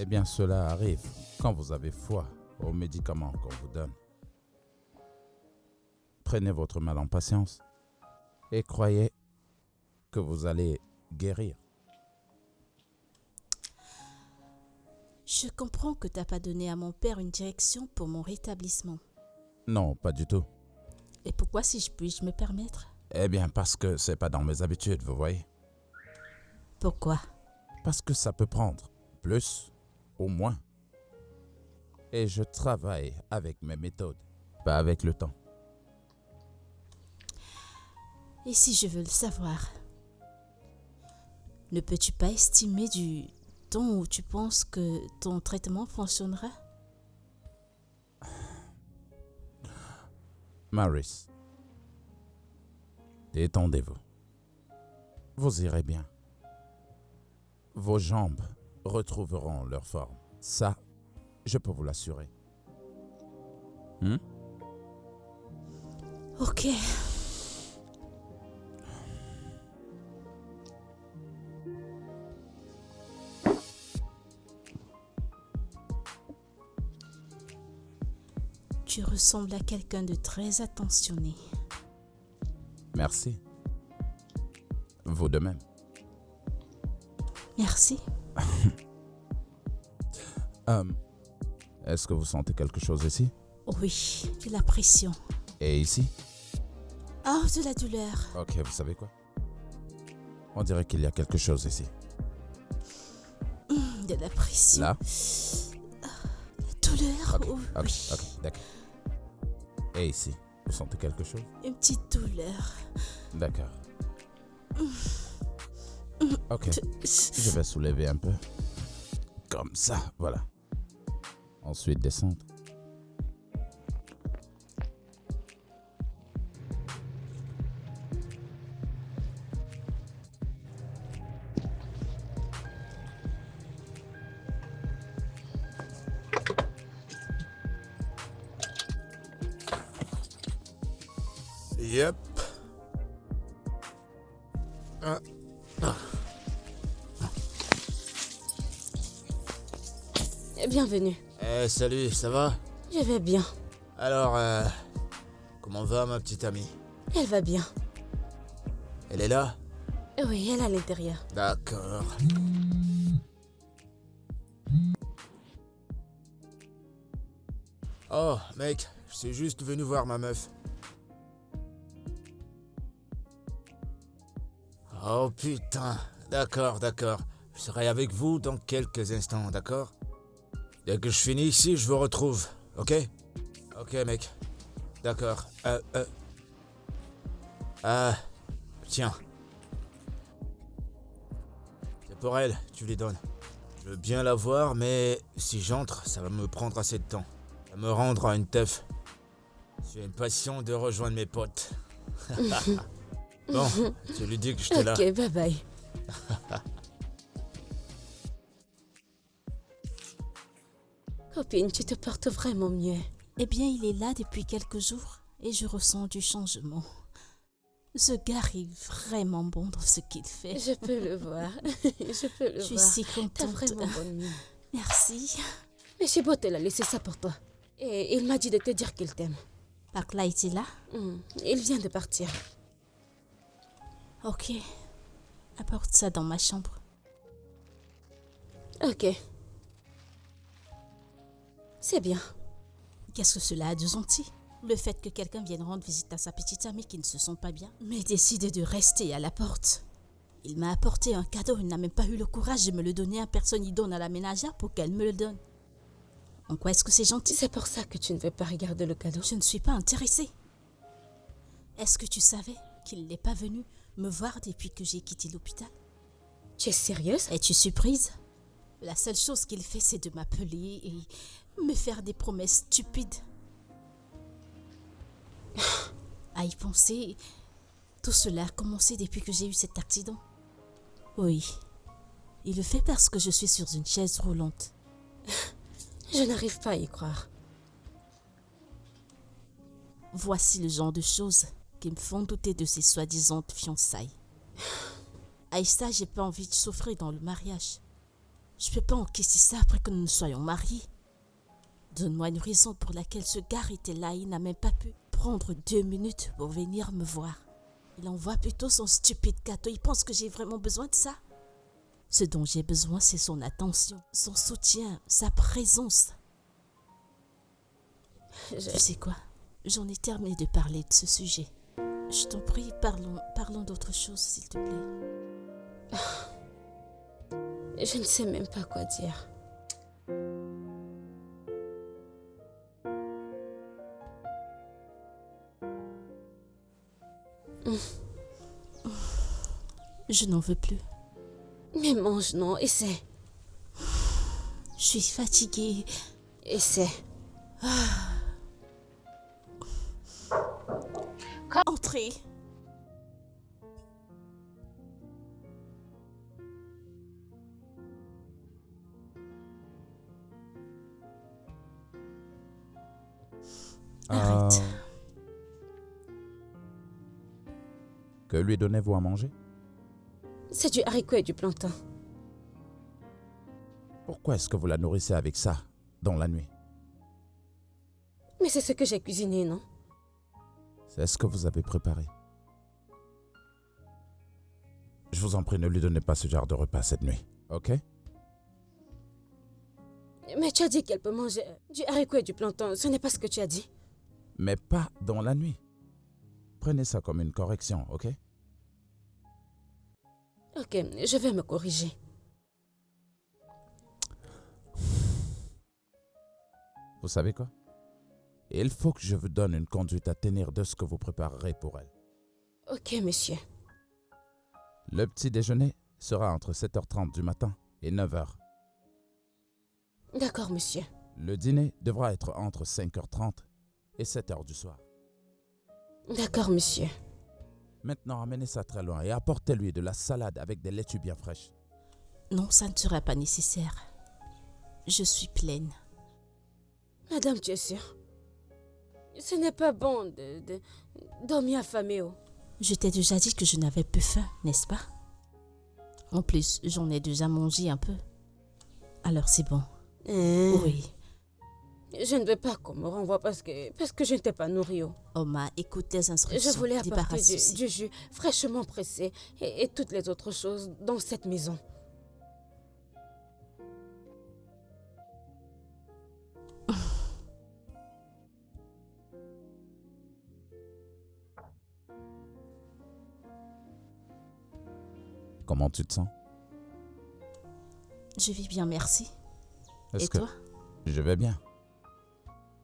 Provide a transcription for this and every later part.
Eh bien, cela arrive quand vous avez foi aux médicaments qu'on vous donne. Prenez votre mal en patience et croyez que vous allez guérir. Je comprends que t'as pas donné à mon père une direction pour mon rétablissement. Non, pas du tout. Et pourquoi, si je puis me permettre? Eh bien, parce que c'est pas dans mes habitudes, vous voyez. Pourquoi? Parce que ça peut prendre plus ou moins. Et je travaille avec mes méthodes, pas avec le temps. Et si je veux le savoir, ne peux-tu pas estimer du temps où tu penses que ton traitement fonctionnera? Maris, détendez-vous. Vous irez bien. Vos jambes retrouveront leur forme. Ça, je peux vous l'assurer. Ok. Tu ressembles à quelqu'un de très attentionné. Merci. Vous de même. Merci. Est-ce que vous sentez quelque chose ici? Oui, de la pression. Et ici? Oh, de la douleur. Ok, vous savez quoi? On dirait qu'il y a quelque chose ici. De la pression. Là? La douleur. Ok, Oh, ok, oui. ok, d'accord. Et ici? Vous sentez quelque chose? Une petite douleur. D'accord. Ok, je vais soulever un peu. Comme ça, voilà. Ensuite, descendre. Yep. Bienvenue. Salut, ça va? Je vais bien. Alors, comment va ma petite amie? Elle va bien. Elle est là? Oui, elle est à l'intérieur. D'accord. Oh, mec, je suis juste venu voir ma meuf. Oh putain, d'accord. Je serai avec vous dans quelques instants, d'accord? Dès que je finis ici, je vous retrouve, ok? Ok, mec. D'accord. Tiens. C'est pour elle, tu lui donnes. Je veux bien la voir, mais si j'entre, ça va me prendre assez de temps. Ça va me rendre à une teuf. J'ai une passion de rejoindre mes potes. Bon, tu lui dis que j'étais là. Ok, bye bye. Copine, tu te portes vraiment mieux. Eh bien, il est là depuis quelques jours et je ressens du changement. Ce gars est vraiment bon dans ce qu'il fait. Je peux le voir. Je peux le Je suis voir. si T'as contente. vraiment bonne mine. Merci. Mais Chibot, elle a laissé ça pour toi. Et il m'a dit de te dire qu'il t'aime. Park-là était là? Il vient de partir. Ok. Apporte ça dans ma chambre. Ok. C'est bien. Qu'est-ce que cela a de gentil? Le fait que quelqu'un vienne rendre visite à sa petite amie qui ne se sent pas bien, mais décide de rester à la porte. Il m'a apporté un cadeau, il n'a même pas eu le courage de me le donner à personne. Il donne à la ménagère pour qu'elle me le donne. En quoi est-ce que c'est gentil? C'est pour ça que tu ne veux pas regarder le cadeau. Je ne suis pas intéressée. Est-ce que tu savais qu'il n'est pas venu me voir depuis que j'ai quitté l'hôpital? Tu es sérieuse? Es-tu surprise? La seule chose qu'il fait, c'est de m'appeler et me faire des promesses stupides. À y penser, tout cela a commencé depuis que j'ai eu cet accident. Oui, il le fait parce que je suis sur une chaise roulante. Je n'arrive pas à y croire. Voici le genre de choses qui me font douter de ces soi-disant fiançailles. Aïssa, j'ai pas envie de souffrir dans le mariage. Je peux pas encaisser ça après que nous nous soyons mariés. Donne-moi une raison pour laquelle ce gars était là. Il n'a même pas pu prendre 2 minutes pour venir me voir. Il envoie plutôt son stupide cadeau. Il pense que j'ai vraiment besoin de ça. Ce dont j'ai besoin, c'est son attention, son soutien, sa présence. Tu sais quoi? J'en ai terminé de parler de ce sujet. Je t'en prie, parlons d'autre chose, s'il te plaît. Je ne sais même pas quoi dire. Je n'en veux plus. Mais mange, non, essaie. Je suis fatiguée. Essaie. Entrez. Arrête. Que lui donnez-vous à manger? C'est du haricot et du plantain. Pourquoi est-ce que vous la nourrissez avec ça, dans la nuit? Mais c'est ce que j'ai cuisiné, non? C'est ce que vous avez préparé. Je vous en prie, ne lui donnez pas ce genre de repas cette nuit, ok? Mais tu as dit qu'elle peut manger du haricot et du plantain. Ce n'est pas ce que tu as dit. Mais pas dans la nuit. Prenez ça comme une correction, ok? Ok, je vais me corriger. Vous savez quoi? Il faut que je vous donne une conduite à tenir de ce que vous préparerez pour elle. Ok, monsieur. Le petit déjeuner sera entre 7h30 du matin et 9h. D'accord, monsieur. Le dîner devra être entre 5h30 et 7h du soir. D'accord, monsieur. Maintenant, amenez ça très loin et apportez-lui de la salade avec des laitues bien fraîches. Non, ça ne sera pas nécessaire. Je suis pleine. Madame, tu es sûre? Ce n'est pas bon de dormir affamé. Oh. Je t'ai déjà dit que je n'avais plus faim, n'est-ce pas? En plus, j'en ai déjà mangé un peu. Alors c'est bon. Oui. Je ne veux pas qu'on me renvoie parce que je ne t'ai pas nourri. Oh. Oma, écoute tes instructions. Je voulais apporter Débarrasse-toi. du jus fraîchement pressé et toutes les autres choses dans cette maison. Comment tu te sens? Je vis bien, merci. Est-ce Et que toi? je vais bien?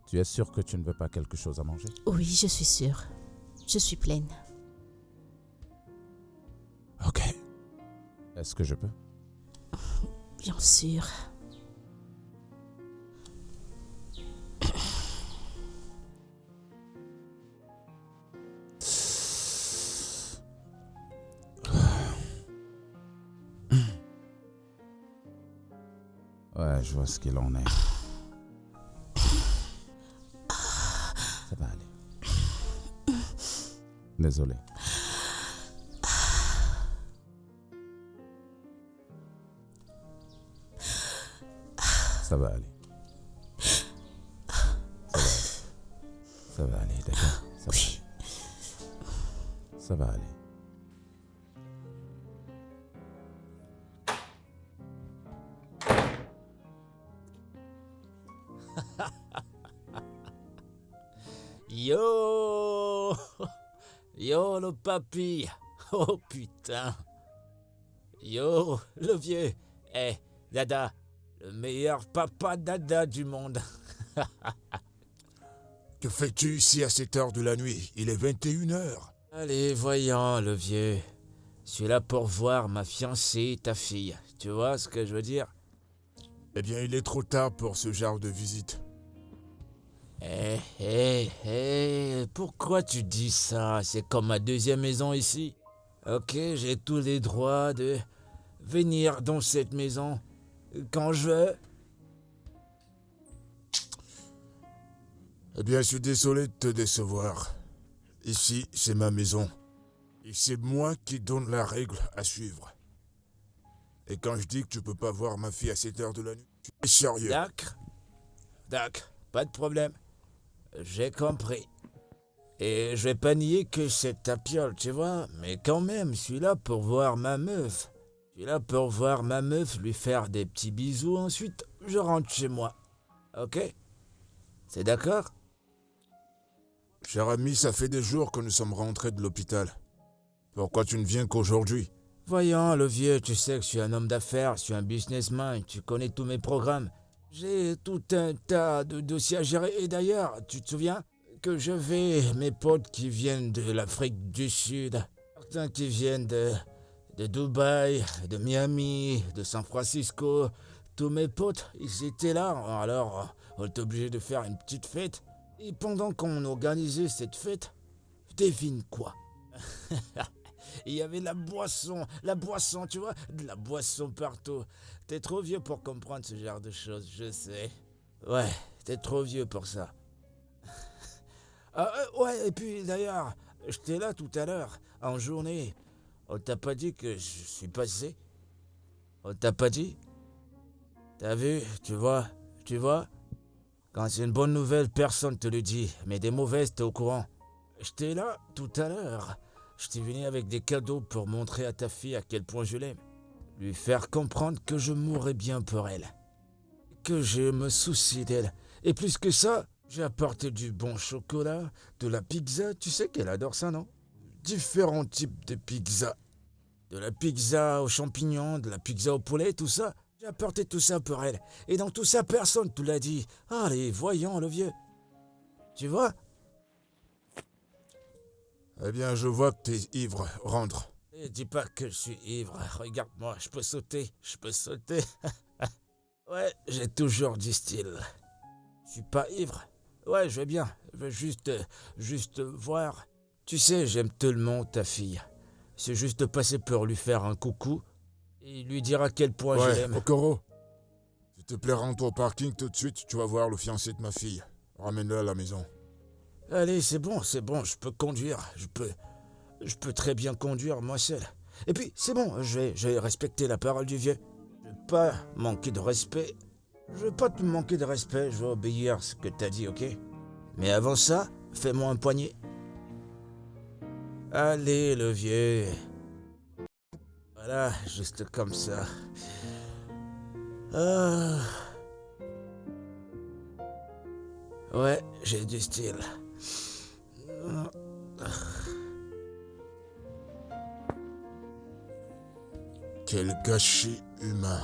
Tu es sûr que tu ne veux pas quelque chose à manger? Oui, je suis sûre. Je suis pleine. Ok. Est-ce que je peux? Bien sûr. Ouais, je vois ce qu'il en est. Ça va aller. Désolé. Ça va aller. Ça va aller, d'accord? Ça va aller. Ça va aller. Yo! Yo, le papy! Oh putain! Yo, le vieux! Eh, Dada! Le meilleur papa Dada du monde! Que fais-tu ici à cette heure de la nuit? Il est 21h. Allez, voyons, le vieux. Je suis là pour voir ma fiancée, ta fille. Tu vois ce que je veux dire? Eh bien, il est trop tard pour ce genre de visite. Pourquoi tu dis ça? C'est comme ma deuxième maison ici. Ok, j'ai tous les droits de venir dans cette maison quand je veux. Eh bien, je suis désolé de te décevoir. Ici, c'est ma maison. Et c'est moi qui donne la règle à suivre. Et quand je dis que tu peux pas voir ma fille à cette heure de la nuit, tu es sérieux? D'accord, pas de problème. J'ai compris. Et je vais pas nier que c'est ta piole, tu vois, mais quand même, je suis là pour voir ma meuf. Je suis là pour voir ma meuf, lui faire des petits bisous, ensuite je rentre chez moi. Ok? C'est d'accord? Cher ami, ça fait des jours que nous sommes rentrés de l'hôpital. Pourquoi tu ne viens qu'aujourd'hui? Voyons, le vieux, tu sais que je suis un homme d'affaires, je suis un businessman, tu connais tous mes programmes. J'ai tout un tas de dossiers à gérer. Et d'ailleurs, tu te souviens que j'avais mes potes qui viennent de l'Afrique du Sud, certains qui viennent de Dubaï, de Miami, de San Francisco. Tous mes potes, ils étaient là, alors on était obligé de faire une petite fête. Et pendant qu'on organisait cette fête, devine quoi? Il y avait la boisson, tu vois, de la boisson partout. T'es trop vieux pour comprendre ce genre de choses, je sais. Ouais, t'es trop vieux pour ça. Ouais, et puis d'ailleurs, j'étais là tout à l'heure, en journée. On t'a pas dit que je suis passé? On t'a pas dit? T'as vu, tu vois? Quand c'est une bonne nouvelle, personne te le dit, mais des mauvaises, t'es au courant. J'étais là tout à l'heure. J'étais venu avec des cadeaux pour montrer à ta fille à quel point je l'aime. Lui faire comprendre que je mourrais bien pour elle. Que je me soucie d'elle. Et plus que ça, j'ai apporté du bon chocolat, de la pizza. Tu sais qu'elle adore ça, non? Différents types de pizza. De la pizza aux champignons, de la pizza au poulet, tout ça. J'ai apporté tout ça pour elle. Et dans tout ça, personne te l'a dit. Allez, voyons le vieux. Tu vois? Eh bien, je vois que t'es ivre. Rentre. Et dis pas que je suis ivre. Regarde-moi, je peux sauter. Ouais, j'ai toujours du style. Je suis pas ivre. Ouais, je vais bien. Je veux juste voir. Tu sais, j'aime tellement ta fille. C'est juste passer pour lui faire un coucou et lui dire à quel point je l'aime. Okoro, s'il te plaît, rends-toi au parking tout de suite. Tu vas voir le fiancé de ma fille. Ramène-le à la maison. Allez, c'est bon, je peux conduire. Je peux très bien conduire moi seul. Et puis, c'est bon, je vais respecter la parole du vieux. Je vais pas manquer de respect. Je vais pas te manquer de respect, je vais obéir à ce que t'as dit, ok? Mais avant ça, fais-moi un poignet. Allez, le vieux. Voilà, juste comme ça. Ah. Ouais, j'ai du style. Quel gâchis humain.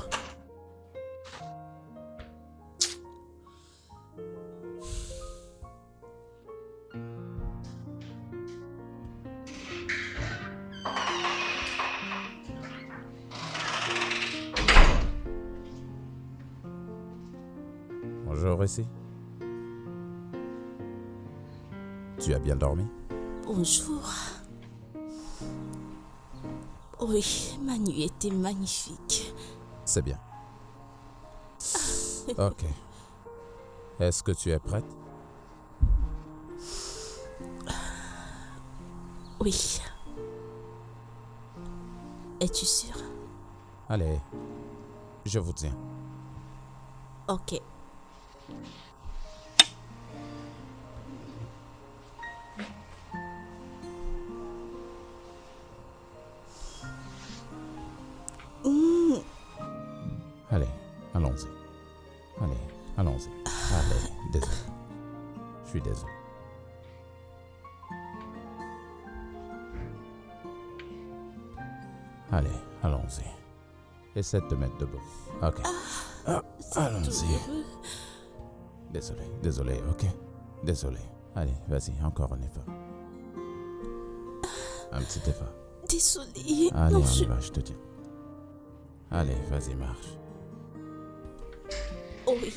Bonjour ici. Tu as bien dormi? Bonjour. Oui, ma nuit était magnifique. C'est bien. Ok. Est-ce que tu es prête? Oui. Es-tu sûr? Allez, je vous tiens. Ok. Allez, allons-y. Allez, désolé. Je suis désolé. Allez, allons-y. Essaie de te mettre debout. Ok. Allons-y. Désolé, ok? Désolé. Allez, vas-y, encore un effort. Un petit effort. Désolée. Allez, Non, on y va, je te dis. Allez, vas-y, marche. Oui.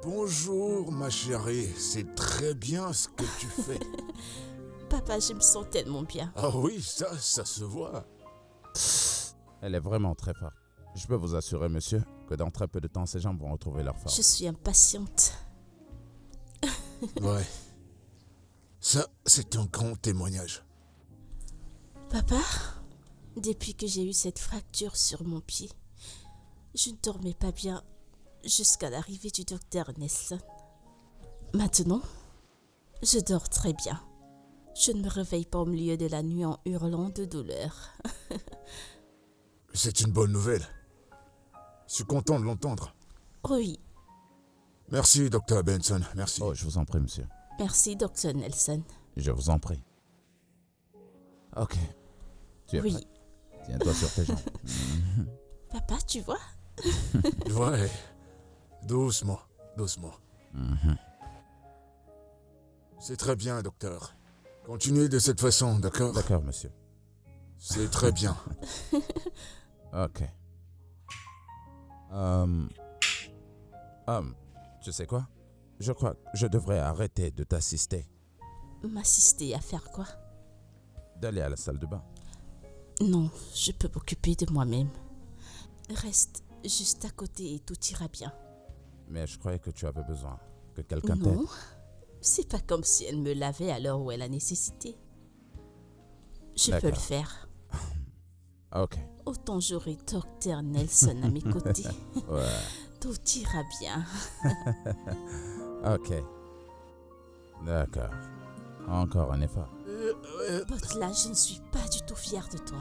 Bonjour, ma chérie. C'est très bien ce que tu fais. Papa, je me sens tellement bien. Ah oui, ça se voit. Elle est vraiment très forte. Je peux vous assurer, monsieur, que dans très peu de temps, ces gens vont retrouver leur forme. Je suis impatiente. Ouais. Ça, c'est un grand témoignage. Papa, depuis que j'ai eu cette fracture sur mon pied, je ne dormais pas bien jusqu'à l'arrivée du docteur Nelson. Maintenant, je dors très bien. Je ne me réveille pas au milieu de la nuit en hurlant de douleur. C'est une bonne nouvelle. Je suis content de l'entendre. Oui, Merci, Dr. Benson, merci. Oh, je vous en prie, monsieur. merci, docteur Nelson. Je vous en prie. Ok. Tu es Oui, prêt? Tiens-toi sur tes jambes. papa, tu vois? Ouais. Doucement, doucement. C'est très bien, docteur. Continuez de cette façon, d'accord? D'accord, monsieur. C'est très bien. Ok. Tu sais quoi? Je crois que je devrais arrêter de t'assister, M'assister à faire quoi? d'aller à la salle de bain. Non, je peux m'occuper de moi-même. Reste juste à côté et tout ira bien. Mais je croyais que tu avais besoin que quelqu'un t'aide. Non, c'est pas comme si elle me lavait à l'heure où elle a nécessité. Je peux le D'accord. faire. Ok. Autant j'aurai docteur Nelson à mes côtés. Ouais. Tout ira bien. Ok. D'accord. Encore un effort. Butler, je ne suis pas du tout fière de toi.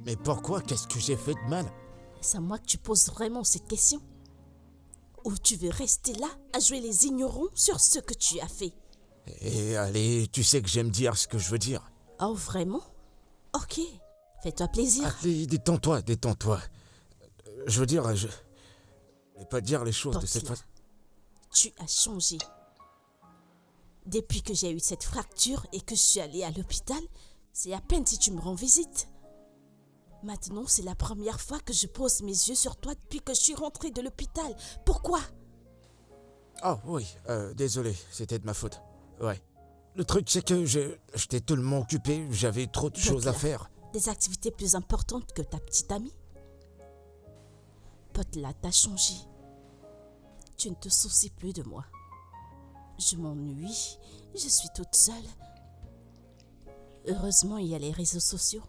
Mais pourquoi? Qu'est-ce que j'ai fait de mal? C'est à moi que tu poses vraiment cette question. Ou tu veux rester là à jouer les ignorants sur ce que tu as fait? Et allez, tu sais que j'aime dire ce que je veux dire. Oh, vraiment? Ok, fais-toi plaisir. Allez, détends-toi, détends-toi. Je veux dire, je vais pas dire les choses de cette Butler, façon. tu as changé. Depuis que j'ai eu cette fracture et que je suis allée à l'hôpital, c'est à peine si tu me rends visite. Maintenant, c'est la première fois que je pose mes yeux sur toi depuis que je suis rentrée de l'hôpital. Pourquoi? Oh oui, désolé, c'était de ma faute. Ouais. Le truc, c'est que j'étais tellement occupé, j'avais trop de choses à Butler, faire. Des activités plus importantes que ta petite amie? Butler, t'as changé. Tu ne te soucies plus de moi. Je m'ennuie, je suis toute seule. Heureusement, il y a les réseaux sociaux.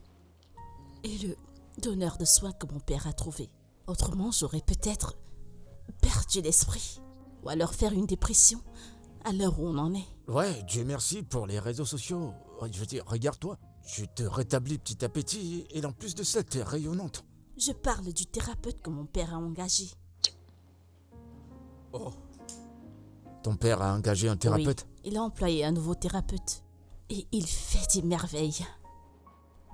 Et le donneur de soins que mon père a trouvé. Autrement, j'aurais peut-être perdu l'esprit. Ou alors faire une dépression à l'heure où on en est. Ouais, Dieu merci pour les réseaux sociaux. Je veux dire, regarde-toi. Tu te rétablis petit à petit et en plus de ça, t'es rayonnante. Je parle du thérapeute que mon père a engagé. Oh. Ton père a engagé un thérapeute? Oui, il a employé un nouveau thérapeute. Et il fait des merveilles.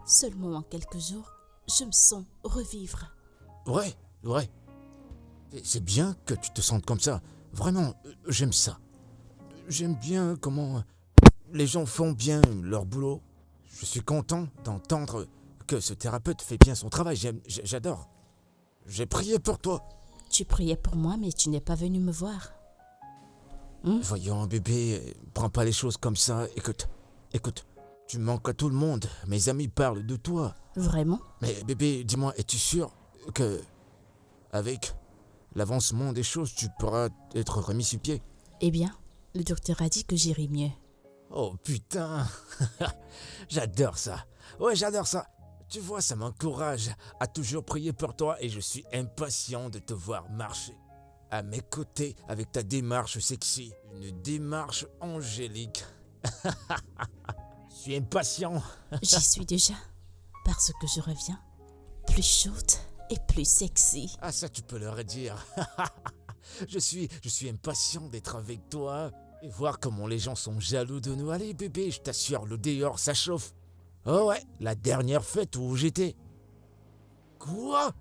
Seulement en quelques jours, je me sens revivre. Ouais, ouais. C'est bien que tu te sentes comme ça. Vraiment, j'aime ça. J'aime bien comment les gens font bien leur boulot. Je suis content d'entendre que ce thérapeute fait bien son travail. J'adore. J'ai prié pour toi. Tu priais pour moi, mais tu n'es pas venu me voir. Voyons, bébé, prends pas les choses comme ça. Écoute, tu manques à tout le monde. Mes amis parlent de toi. Vraiment? Mais bébé, dis-moi, es-tu sûr que, avec l'avancement des choses, tu pourras être remis sur pied? Eh bien, le docteur a dit que j'irai mieux. Oh putain, j'adore ça. Ouais, j'adore ça. Tu vois, ça m'encourage à toujours prier pour toi et je suis impatient de te voir marcher à mes côtés avec ta démarche sexy, une démarche angélique. Je suis impatient. J'y suis déjà, parce que je reviens plus chaude et plus sexy. Ah ça, tu peux leur dire. Je suis impatient d'être avec toi et voir comment les gens sont jaloux de nous. Allez bébé, je t'assure, le dehors, ça chauffe. Oh ouais, la dernière fête où j'étais. Quoi?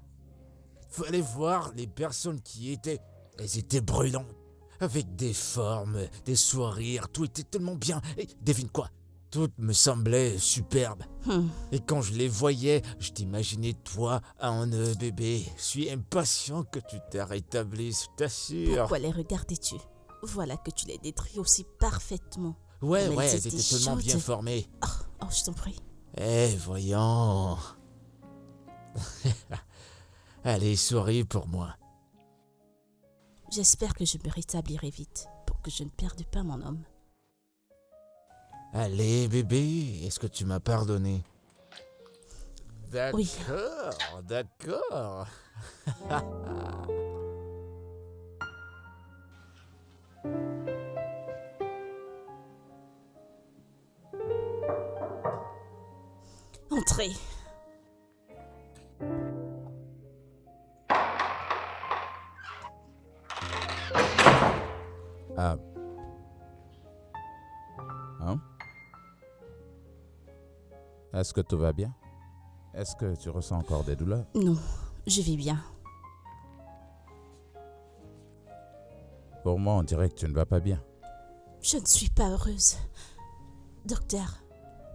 Fallait voir les personnes qui y étaient. Elles étaient brûlantes. Avec des formes, des sourires, tout était tellement bien. Et devine quoi? Tout me semblait superbe. Et quand je les voyais, je t'imaginais toi en bébé. Je suis impatient que tu te rétablisses, je t'assure. Pourquoi les regardais-tu? Voilà que tu les détruis aussi parfaitement. Ouais, Comme elles elles étaient étaient tellement bien chaudes. formées. Oh, je t'en prie. Eh, voyons. Allez, souris pour moi. J'espère que je me rétablirai vite pour que je ne perde pas mon homme. Allez, bébé, est-ce que tu m'as pardonné? D'accord, Oui. d'accord. Entrez. Ah. Hein? Est-ce que tout va bien? Est-ce que tu ressens encore des douleurs? Non, je vais bien. Pour moi, on dirait que tu ne vas pas bien. Je ne suis pas heureuse. Docteur,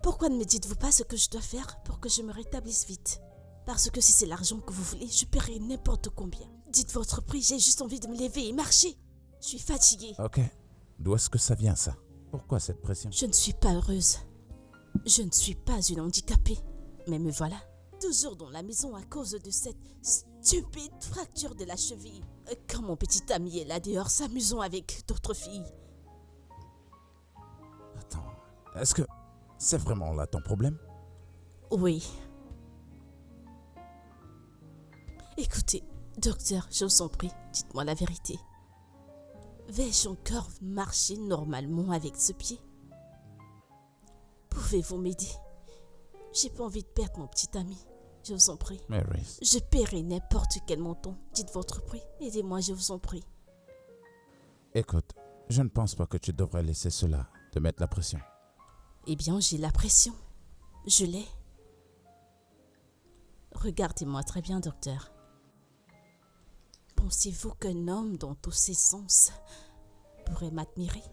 pourquoi ne me dites-vous pas ce que je dois faire pour que je me rétablisse vite? Parce que si c'est l'argent que vous voulez, je paierai n'importe combien. Dites votre prix, j'ai juste envie de me lever et marcher. Je suis fatiguée. Ok. D'où est-ce que ça vient, ça? Pourquoi cette pression? Je ne suis pas heureuse. Je ne suis pas une handicapée. Mais me voilà, toujours dans la maison à cause de cette stupide fracture de la cheville. Quand mon petit ami est là dehors s'amusant avec d'autres filles. Attends, est-ce que c'est vraiment là ton problème? Oui. Écoutez, docteur, je vous en prie, dites-moi la vérité. Vais-je encore marcher normalement avec ce pied? Pouvez-vous m'aider? J'ai pas envie de perdre mon petit ami. Je vous en prie. Maryse. Je paierai n'importe quel montant. Dites votre prix. Aidez-moi, je vous en prie. Écoute, je ne pense pas que tu devrais laisser cela te mettre la pression. Eh bien, j'ai la pression. Je l'ai. Regardez-moi très bien, docteur. Pensez-vous qu'un homme dans tous ses sens pourrait m'admirer?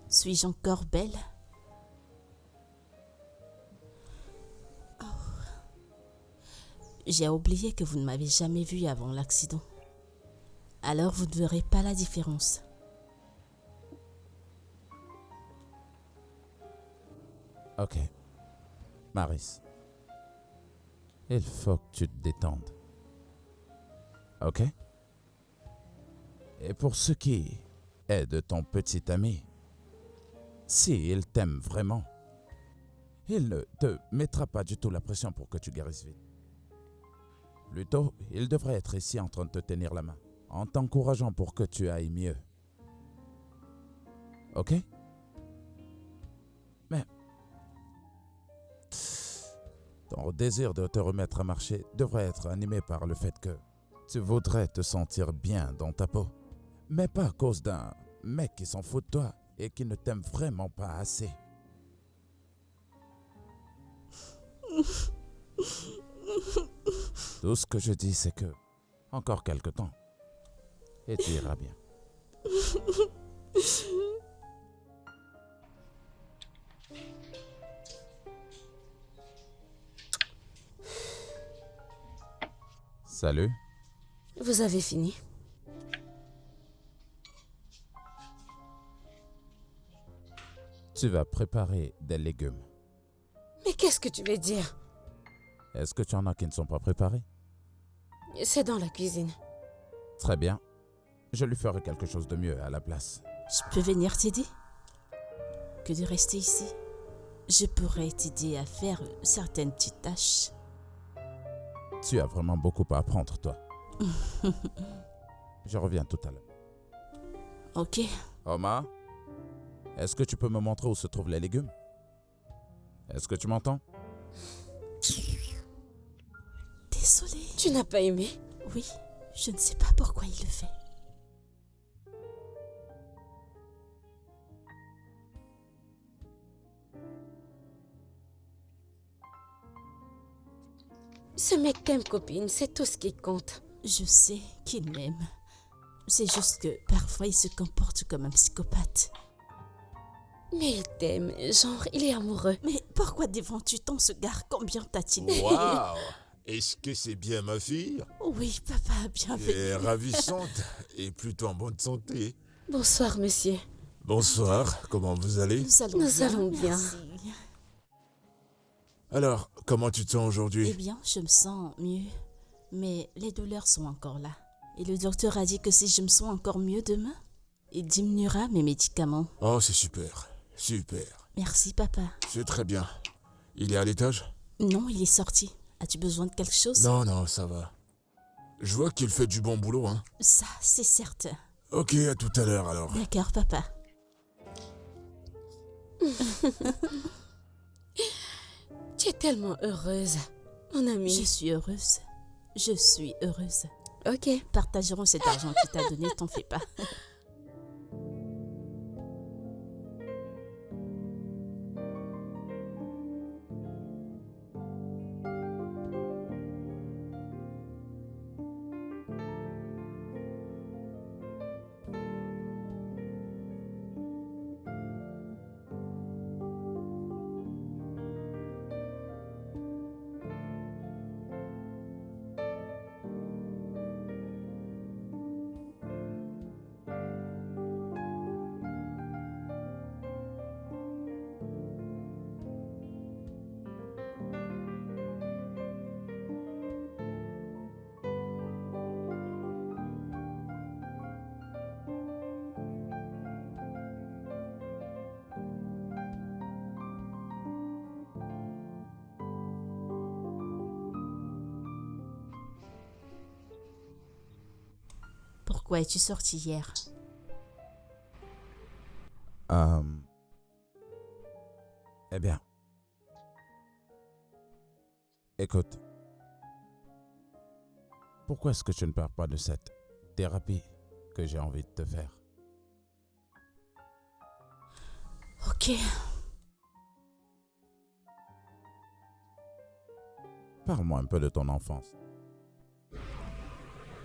Suis-je encore belle? J'ai oublié que vous ne m'avez jamais vue avant l'accident. Alors vous ne verrez pas la différence. Ok. Maryse. Il faut que tu te détendes. Ok? Et pour ce qui est de ton petit ami, si il t'aime vraiment, il ne te mettra pas du tout la pression pour que tu guérisses vite. Plutôt, il devrait être ici en train de te tenir la main, en t'encourageant pour que tu ailles mieux. Ok? Mais ton désir de te remettre à marcher devrait être animé par le fait que tu voudrais te sentir bien dans ta peau, mais pas à cause d'un mec qui s'en fout de toi et qui ne t'aime vraiment pas assez. Tout ce que je dis, c'est que encore quelque temps et tu iras bien. Salut. Vous avez fini? Tu vas préparer des légumes. Mais qu'est-ce que tu veux dire? Est-ce que tu en as qui ne sont pas préparés? C'est dans la cuisine. Très bien. Je lui ferai quelque chose de mieux à la place. Je peux venir t'aider? Que de rester ici? Je pourrais t'aider à faire certaines petites tâches. Tu as vraiment beaucoup à apprendre, toi. Je reviens tout à l'heure. Ok. Omar, est-ce que tu peux me montrer où se trouvent les légumes? Est-ce que tu m'entends? Désolée. Tu n'as pas aimé? Oui, je ne sais pas pourquoi il le fait. Ce mec t'aime, copine, c'est tout ce qui compte. Je sais qu'il m'aime. C'est juste que parfois il se comporte comme un psychopathe. Mais il t'aime, genre, il est amoureux. Mais pourquoi défends-tu tant ce gars? Combien t'a-t-il dit? Waouh! Est-ce que c'est bien ma fille? Oui, papa, Elle est bienvenue. ravissante et plutôt en bonne santé. Bonsoir, monsieur. Bonsoir, comment vous allez? Nous allons bien. merci. Alors, comment tu te sens Eh aujourd'hui? bien, je me sens mieux. Mais les douleurs sont encore là. Et le docteur a dit que si je me sens encore mieux demain, il diminuera mes médicaments. Oh, c'est super. Super. Merci, papa. C'est très bien. Il est à l'étage? Non, il est sorti. As-tu besoin de quelque chose? Non, non, ça va. Je vois qu'il fait du bon boulot, hein. Ça, c'est certain. Ok, à tout à l'heure alors. D'accord, papa. Tu es tellement heureuse, mon Je amie. suis heureuse. Je suis heureuse. Ok. Partagerons cet argent qu'il t'a donné, t'en fais pas. Pourquoi es-tu sorti hier? Eh bien. Écoute. Pourquoi est-ce que tu ne parles pas de cette thérapie que j'ai envie de te faire? Ok. Parle-moi un peu de ton enfance.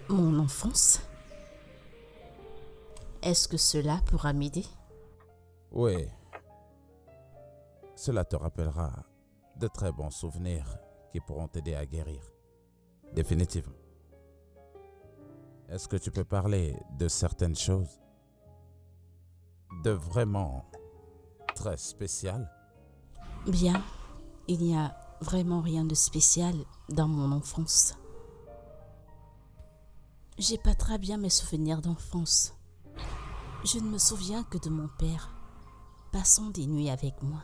Mon enfance? Est-ce que cela pourra m'aider? Oui. Cela te rappellera de très bons souvenirs qui pourront t'aider à guérir. Définitivement. Est-ce que tu peux parler de certaines choses de vraiment très spéciales? Bien, il n'y a vraiment rien de spécial dans mon enfance. J'ai pas très bien mes souvenirs d'enfance. Je ne me souviens que de mon père passant des nuits avec moi.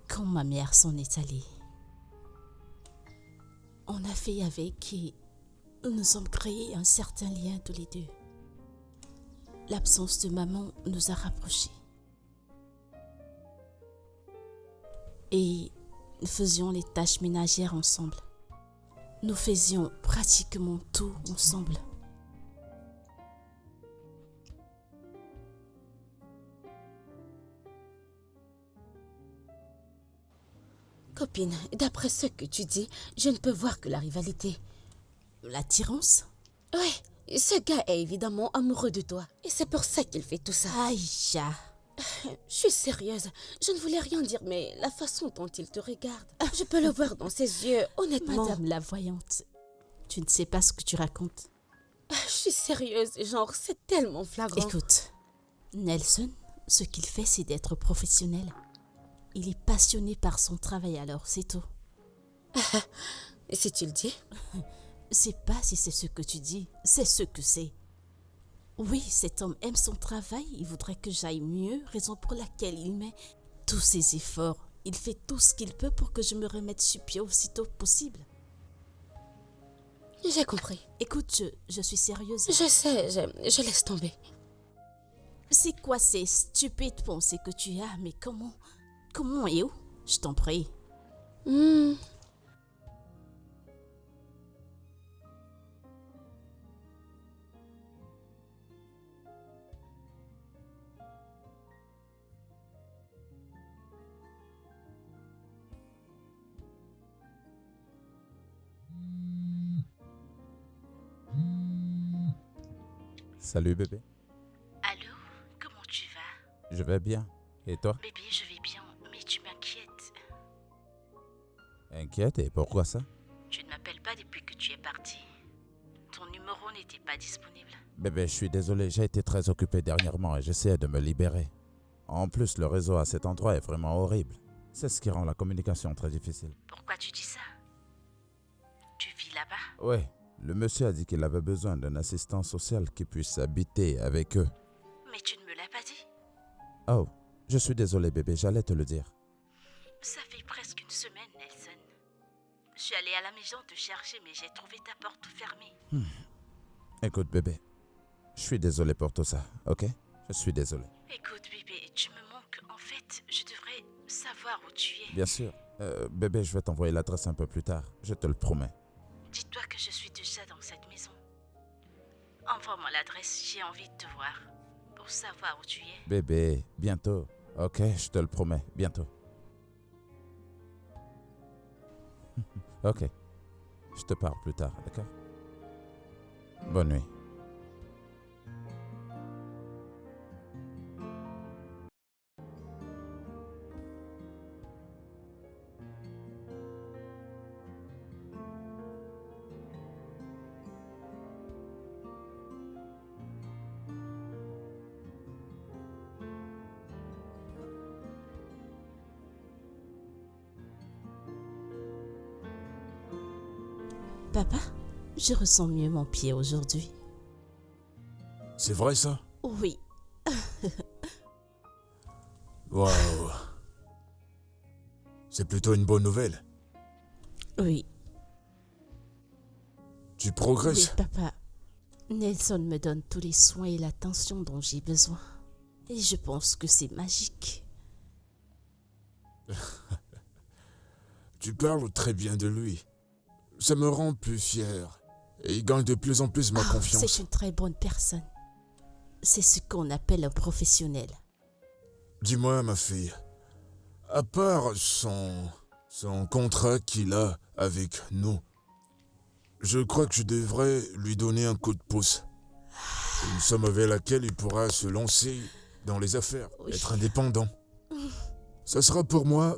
Quand ma mère s'en est allée, on a fait avec et nous sommes créés un certain lien tous les deux. L'absence de maman nous a rapprochés. Et nous faisions les tâches ménagères ensemble. Nous faisions pratiquement tout ensemble. Copine, d'après ce que tu dis, je ne peux voir que la rivalité. L'attirance? Ouais, ce gars est évidemment amoureux de toi. Et c'est pour ça qu'il fait tout ça. Aïcha, Je suis sérieuse. Je ne voulais rien dire, mais la façon dont il te regarde, je peux le voir dans ses yeux, honnêtement. Madame la voyante, tu ne sais pas ce que tu racontes. Je suis sérieuse, genre, c'est tellement flagrant. Écoute, Nelson, ce qu'il fait, c'est d'être professionnel. Il est passionné par son travail, alors c'est tout. Et si tu le dis? C'est pas si c'est ce que tu dis, c'est ce que c'est. Oui, cet homme aime son travail, il voudrait que j'aille mieux, raison pour laquelle il met tous ses efforts. Il fait tout ce qu'il peut pour que je me remette sur pied aussitôt possible. J'ai compris. Écoute, je suis sérieuse. Je sais, je laisse tomber. C'est quoi ces stupides pensées que tu as? Mais comment et où? Je t'en prie. Salut bébé. Allô? Comment tu vas? Je vais bien. Et toi? Bébé, je vais bien, mais tu m'inquiètes. Inquiète, et pourquoi ça? Tu ne m'appelles pas depuis que tu es parti. Ton numéro n'était pas disponible. Bébé, je suis désolé, j'ai été très occupé dernièrement et j'essaie de me libérer. En plus, le réseau à cet endroit est vraiment horrible. C'est ce qui rend la communication très difficile. Pourquoi tu dis ça? Tu vis là-bas? Ouais, le monsieur a dit qu'il avait besoin d'un assistant social qui puisse habiter avec eux. Mais tu ne me l'as pas dit. Oh, je suis désolé bébé, j'allais te le dire. Ça fait presque une semaine, Nelson. Je suis allée à la maison te chercher, mais j'ai trouvé ta porte fermée. Écoute bébé, je suis désolé pour tout ça, ok? Je suis désolé. Écoute, bébé, tu me manques. En fait, je devrais savoir où tu es. Bien sûr. Bébé, je vais t'envoyer l'adresse un peu plus tard, je te le promets. Dis-toi que je suis déjà dans cette maison. Envoie-moi l'adresse, j'ai envie de te voir. Pour savoir où tu es. Bébé, bientôt. Ok, je te le promets, bientôt. Ok, je te parle plus tard, d'accord? Bonne nuit. Papa, je ressens mieux mon pied aujourd'hui. C'est vrai ça? Oui, Waouh. C'est plutôt une bonne nouvelle. oui, Tu oui, progresses. papa. Nelson me donne tous les soins et l'attention dont j'ai besoin. Et je pense que c'est magique. Tu parles très bien de lui. Ça me rend plus fier. Et il gagne de plus en plus ma Ah, confiance. c'est une très bonne personne. C'est ce qu'on appelle un professionnel. Dis-moi, ma fille, à part son contrat qu'il a avec nous, je crois que je devrais lui donner un coup de pouce. Une somme avec laquelle il pourra se lancer dans les affaires, Oui. être indépendant. Ça sera pour moi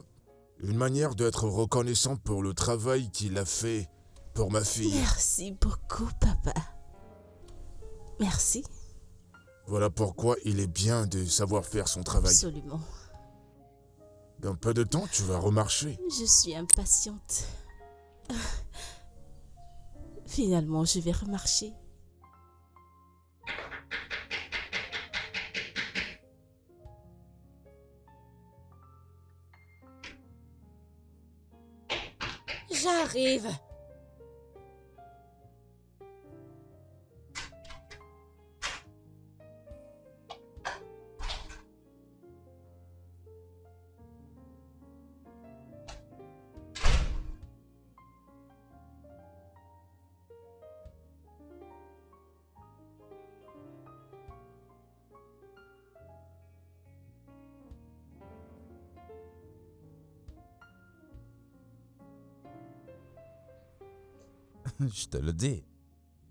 une manière d'être reconnaissant pour le travail qu'il a fait pour ma fille. Merci beaucoup, papa. Merci, Voilà pourquoi il est bien de savoir faire son travail. absolument. Dans peu de temps, tu vas remarcher. Je suis impatiente. Finalement, je vais remarcher. J'arrive. Je te le dis.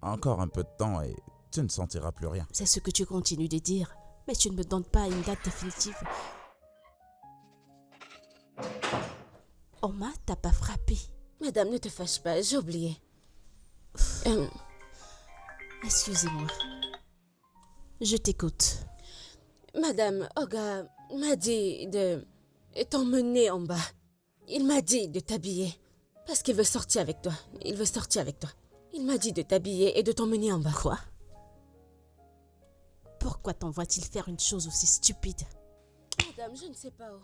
Encore un peu de temps et tu ne sentiras plus rien. C'est ce que tu continues de dire, mais tu ne me donnes pas une date définitive. Oma t'a pas frappé. Madame, ne te fâche pas, j'ai oublié. Excusez-moi. Je t'écoute. Madame, Oga m'a dit de t'emmener en bas. Il m'a dit de t'habiller. Parce qu'il veut sortir avec toi. Il veut sortir avec toi. Il m'a dit de t'habiller et de t'emmener en bas. Quoi? Pourquoi t'envoie-t-il faire une chose aussi stupide? Madame, je ne sais pas où.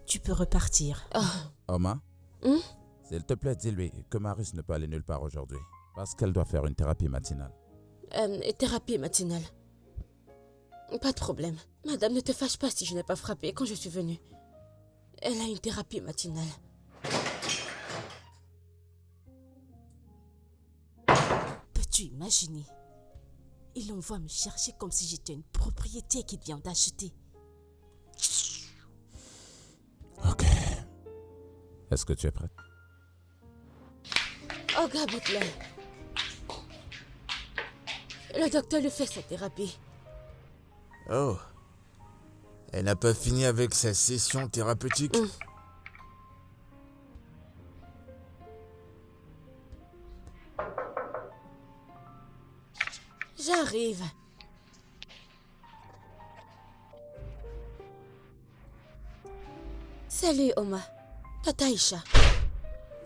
Tu peux repartir. Oma, Hmm? s'il te plaît, dis-lui que Maris ne peut aller nulle part aujourd'hui. Parce qu'elle doit faire une thérapie matinale. Thérapie matinale. Pas de problème. Madame, ne te fâche pas si je n'ai pas frappé quand je suis venue. Elle a une thérapie matinale. Peux-tu imaginer? Il envoie me chercher comme si j'étais une propriété qu'il vient d'acheter. Ok. Est-ce que tu es prête? Oga Butler. Le docteur lui fait sa thérapie. Oh. Elle n'a pas fini avec sa session thérapeutique? J'arrive. Salut Oma. Tata Aïcha.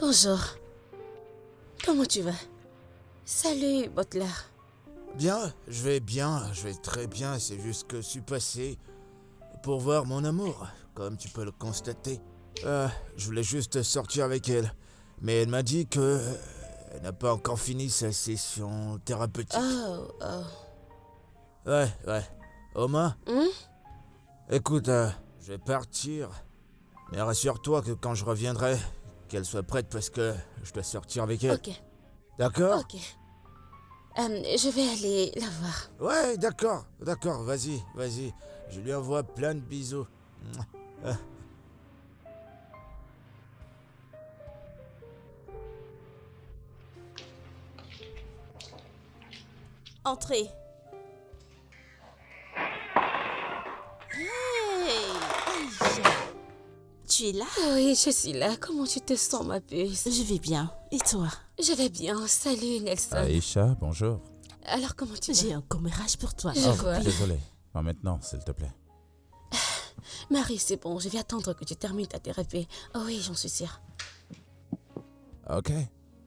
Bonjour. Comment tu vas? Salut Butler. Bien, je vais très bien, c'est juste que je suis passé pour voir mon amour, comme tu peux le constater. Je voulais juste sortir avec elle, mais elle m'a dit que elle n'a pas encore fini sa session thérapeutique. Ouais. Oma, Hum? écoute, je vais partir, mais rassure-toi que quand je reviendrai, qu'elle soit prête parce que je dois sortir avec elle. Ok, D'accord? ok. Je vais aller la voir. Ouais, d'accord, vas-y. Je lui envoie plein de bisous. Entrez. Hey, Aïcha. Tu es là? Oui, je suis là. Comment tu te sens, ma puce? Je vais bien. Et toi? Je vais bien. Salut, Nelson. Aïcha, bonjour. Alors, comment tu vas? J'ai un commérage pour toi. Je Oh, vois. désolé. Pas maintenant, s'il te plaît. Marie, c'est bon. Je vais attendre que tu termines ta thérapie. Oh oui, j'en suis sûre. Ok.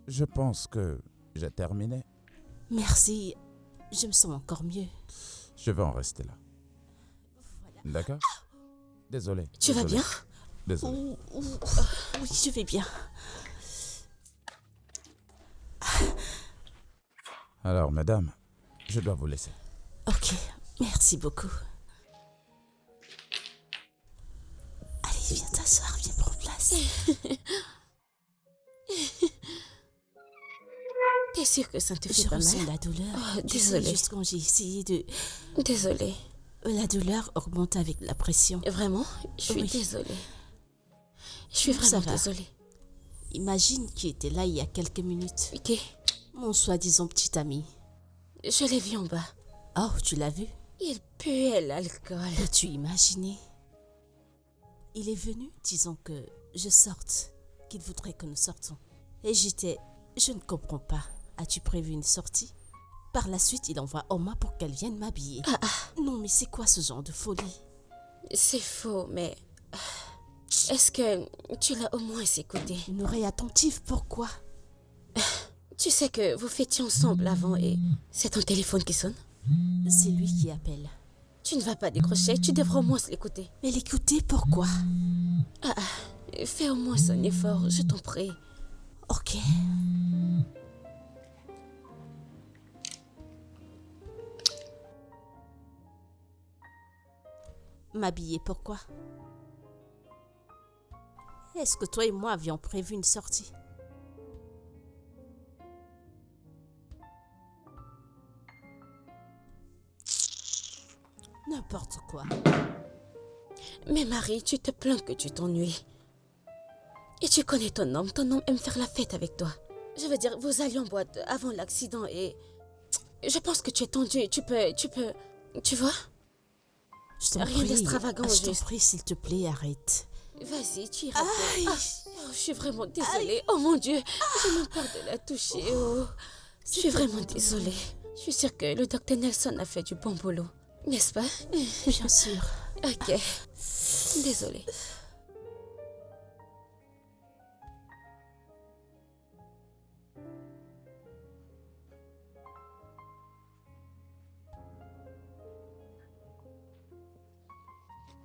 Je pense que j'ai terminé. Merci. Je me sens encore mieux. Je vais en rester là. D'accord? Désolé. Tu vas bien? Désolé. Oui, je vais bien. Alors, madame, je dois vous laisser. Ok, merci beaucoup. Allez, viens t'asseoir, viens prendre place. T'es sûre que ça te fait Je pas ressens mal? la douleur. Oh, Tu sais, désolée. juste quand j'ai essayé de... Désolée. La douleur augmente avec la pression. Vraiment? Je suis Oui. désolée. Je suis Ça vraiment va. désolée. Imagine qui était là il y a quelques minutes. Ok. Mon soi-disant petit ami. Je l'ai vu en bas. Oh, tu l'as vu? Il puait l'alcool. Peux-tu imaginer? Il est venu disant que je sorte, qu'il voudrait que nous sortons. Et j'étais... Je ne comprends pas. As-tu prévu une sortie? Par la suite, il envoie Oma pour qu'elle vienne m'habiller. Non, mais c'est quoi ce genre de folie? C'est faux, mais... Est-ce que tu l'as au moins écouté? Une oreille attentive, pourquoi? Tu sais que vous fêtiez ensemble avant et c'est ton téléphone qui sonne? C'est lui qui appelle. Tu ne vas pas décrocher, tu devrais au moins l'écouter. Mais l'écouter, pourquoi? Fais au moins un effort, je t'en prie. Ok. M'habiller, pourquoi? Est-ce que toi et moi avions prévu une sortie? N'importe quoi. Mais Marie, tu te plains que tu t'ennuies. Et tu connais ton homme aime faire la fête avec toi. Je veux dire, vous alliez en boîte avant l'accident et... Je pense que tu es tendue, tu peux... Tu vois? Je t'en Rien prie. d'extravagant, Je t'en juste. prie, s'il te plaît, arrête. Vas-y, tu iras Aïe. bien. Je suis vraiment désolée. Oh mon Dieu, j'ai même peur de la toucher. Oh. Je suis vraiment désolée. Je suis sûre que le docteur Nelson a fait du bon boulot. N'est-ce pas? Bien sûr. Ok. Désolée.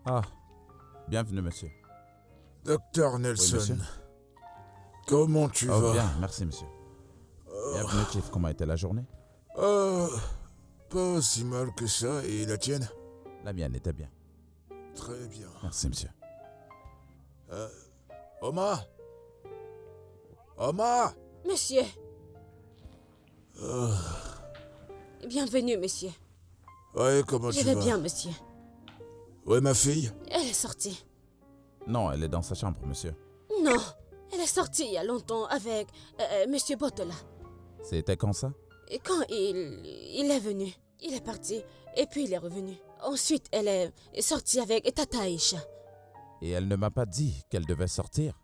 Ah, bienvenue, monsieur. Docteur Oui, Nelson, monsieur. comment tu Oh, vas? bien, merci, monsieur. Bienvenue, Chief. Comment était la journée? Pas si mal que ça, et la tienne? La mienne était bien. Très bien. Merci, monsieur. Oma? Oma? Monsieur. Bienvenue, monsieur. Ouais, comment Je tu vais vas? bien, monsieur. Ouais, ma fille? Elle est sortie. Non, elle est dans sa chambre, monsieur. Non, elle est sortie il y a longtemps avec monsieur Botola. C'était quand ça? Et quand il est venu, il est parti et puis il est revenu. Ensuite, elle est sortie avec Tata Aïcha. Et elle ne m'a pas dit qu'elle devait sortir.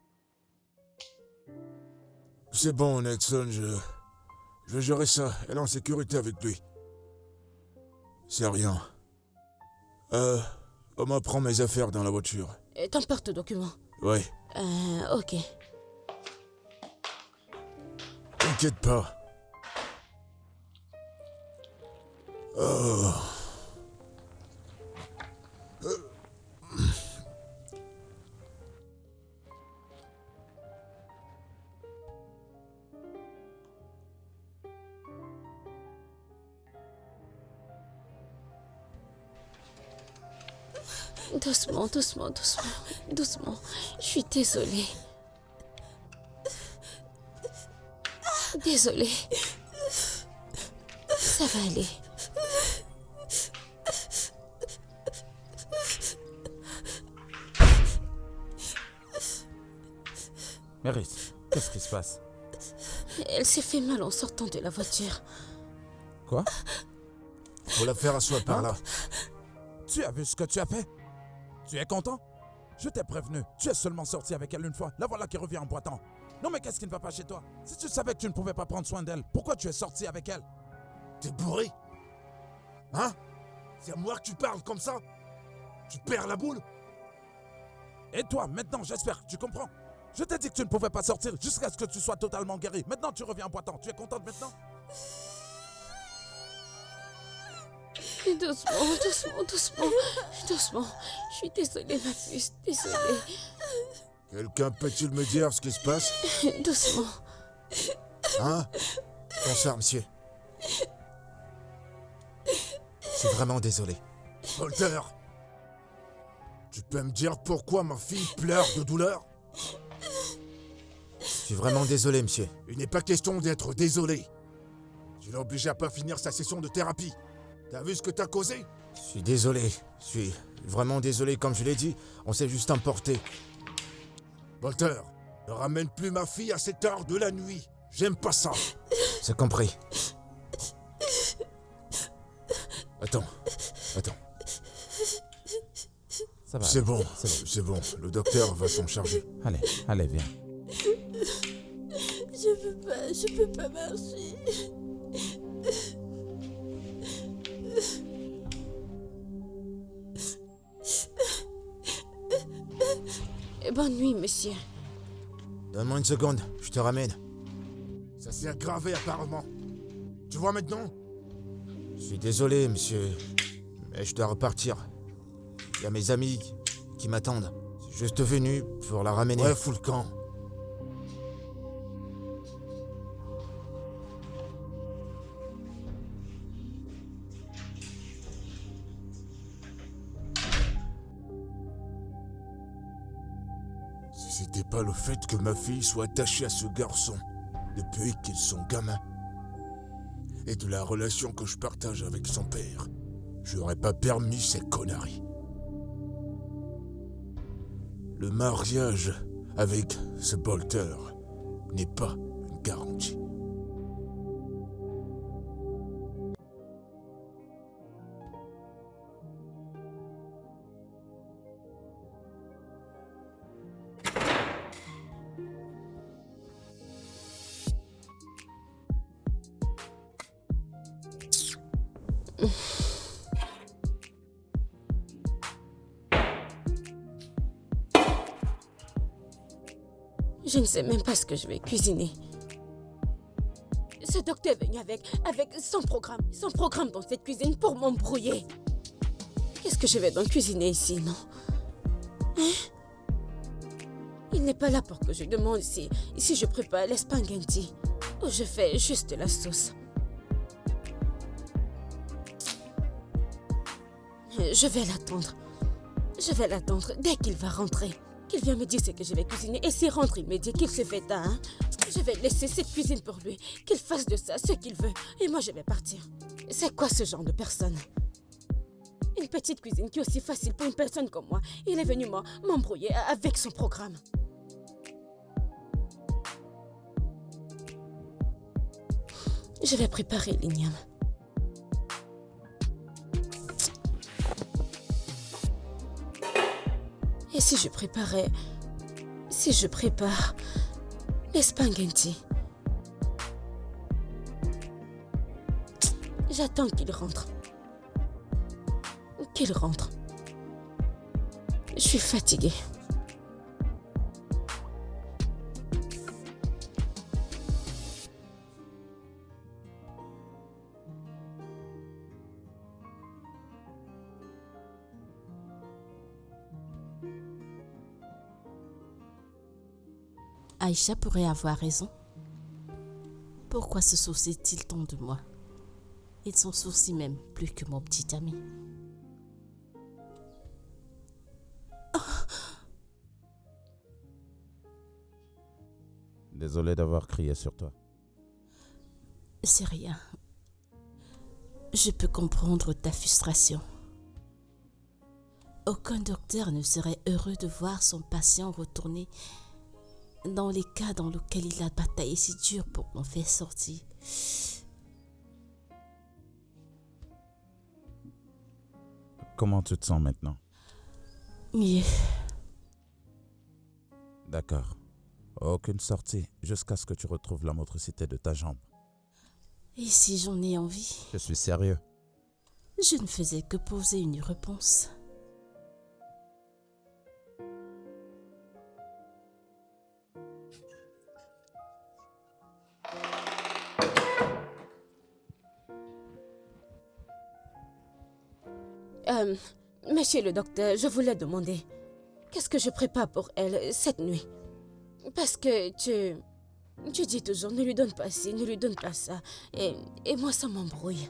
C'est bon, Nelson, je vais gérer ça. Elle est en sécurité avec lui. C'est rien. Oma prend mes affaires dans la voiture. T'emportes tes documents. Ouais, Ok. t'inquiète pas. Oh. Doucement, doucement, doucement, doucement. Je suis désolée. Désolée. Ça va aller. Mérite, qu'est-ce qui se passe? Elle s'est fait mal en sortant de la voiture. Quoi? Faut la faire asseoir par là. Tu as vu ce que tu as fait? Tu es content? Je t'ai prévenu, tu es seulement sorti avec elle une fois, la voilà qui revient en boitant. Non mais qu'est-ce qui ne va pas chez toi? Si tu savais que tu ne pouvais pas prendre soin d'elle, pourquoi tu es sorti avec elle? T'es bourré? Hein? C'est à moi que tu parles comme ça? Tu perds la boule? Et toi, maintenant, j'espère que tu comprends. Je t'ai dit que tu ne pouvais pas sortir jusqu'à ce que tu sois totalement guéri. Maintenant, tu reviens en boitant. Tu es contente maintenant? Doucement, doucement, doucement, doucement. Je suis désolée, ma puce, désolée. Quelqu'un peut-il me dire ce qui se passe? Doucement. Hein? Bonsoir, monsieur. Je suis vraiment désolé. Walter! Tu peux me dire pourquoi ma fille pleure de douleur? Je suis vraiment désolé, monsieur. Il n'est pas question d'être désolé. Tu l'as obligé à pas finir sa session de thérapie. T'as vu ce que t'as causé? Je suis désolé. Je suis vraiment désolé, comme je l'ai dit. On s'est juste emporté. Walter, ne ramène plus ma fille à cette heure de la nuit. J'aime pas ça. C'est compris. Attends. Ça va. C'est bon, C'est bon. c'est bon. Le docteur va s'en charger. Allez, viens. Je peux pas marcher. Bonne nuit, monsieur. Donne-moi une seconde, je te ramène. Ça s'est aggravé apparemment. Tu vois maintenant? Je suis désolé, monsieur. Mais je dois repartir. Il y a mes amis qui m'attendent. Je suis juste venu pour la ramener. Ouais, fous le camp. Si c'était pas le fait que ma fille soit attachée à ce garçon depuis qu'ils sont gamins, et de la relation que je partage avec son père, j'aurais pas permis ces conneries. Le mariage avec ce Bolter n'est pas une garantie. Je ne sais même pas ce que je vais cuisiner. Ce docteur est venu avec son programme dans cette cuisine pour m'embrouiller. Qu'est-ce que je vais donc cuisiner ici, non? Hein? Il n'est pas là pour que je demande si je prépare les spaghettis ou je fais juste la sauce. Je vais l'attendre. Je vais l'attendre dès qu'il va rentrer. Qu'il vienne me dire ce que je vais cuisiner. Et s'il rentre, il me dit qu'il se fait tard. Hein? Je vais laisser cette cuisine pour lui. Qu'il fasse de ça ce qu'il veut. Et moi, je vais partir. C'est quoi ce genre de personne? Une petite cuisine qui est aussi facile pour une personne comme moi. Il est venu m'embrouiller avec son programme. Je vais préparer l'igname. Et si je prépare les spaghettis? J'attends qu'il rentre. Je suis fatiguée. Aïcha pourrait avoir raison. Pourquoi se soucie-t-il tant de moi? Il s'en soucie même plus que mon petit ami. Désolé d'avoir crié sur toi. C'est rien. Je peux comprendre ta frustration. Aucun docteur ne serait heureux de voir son patient retourner dans les cas dans lesquels il a bataillé si dur pour m'en faire sortir. Comment tu te sens maintenant? Mieux. D'accord. Aucune sortie jusqu'à ce que tu retrouves la motricité de ta jambe. Et si j'en ai envie? Je suis sérieux. Je ne faisais que poser une réponse. Monsieur le docteur, je voulais demander, qu'est-ce que je prépare pour elle cette nuit? Parce que tu dis toujours, ne lui donne pas ci, ne lui donne pas ça. Et moi, ça m'embrouille.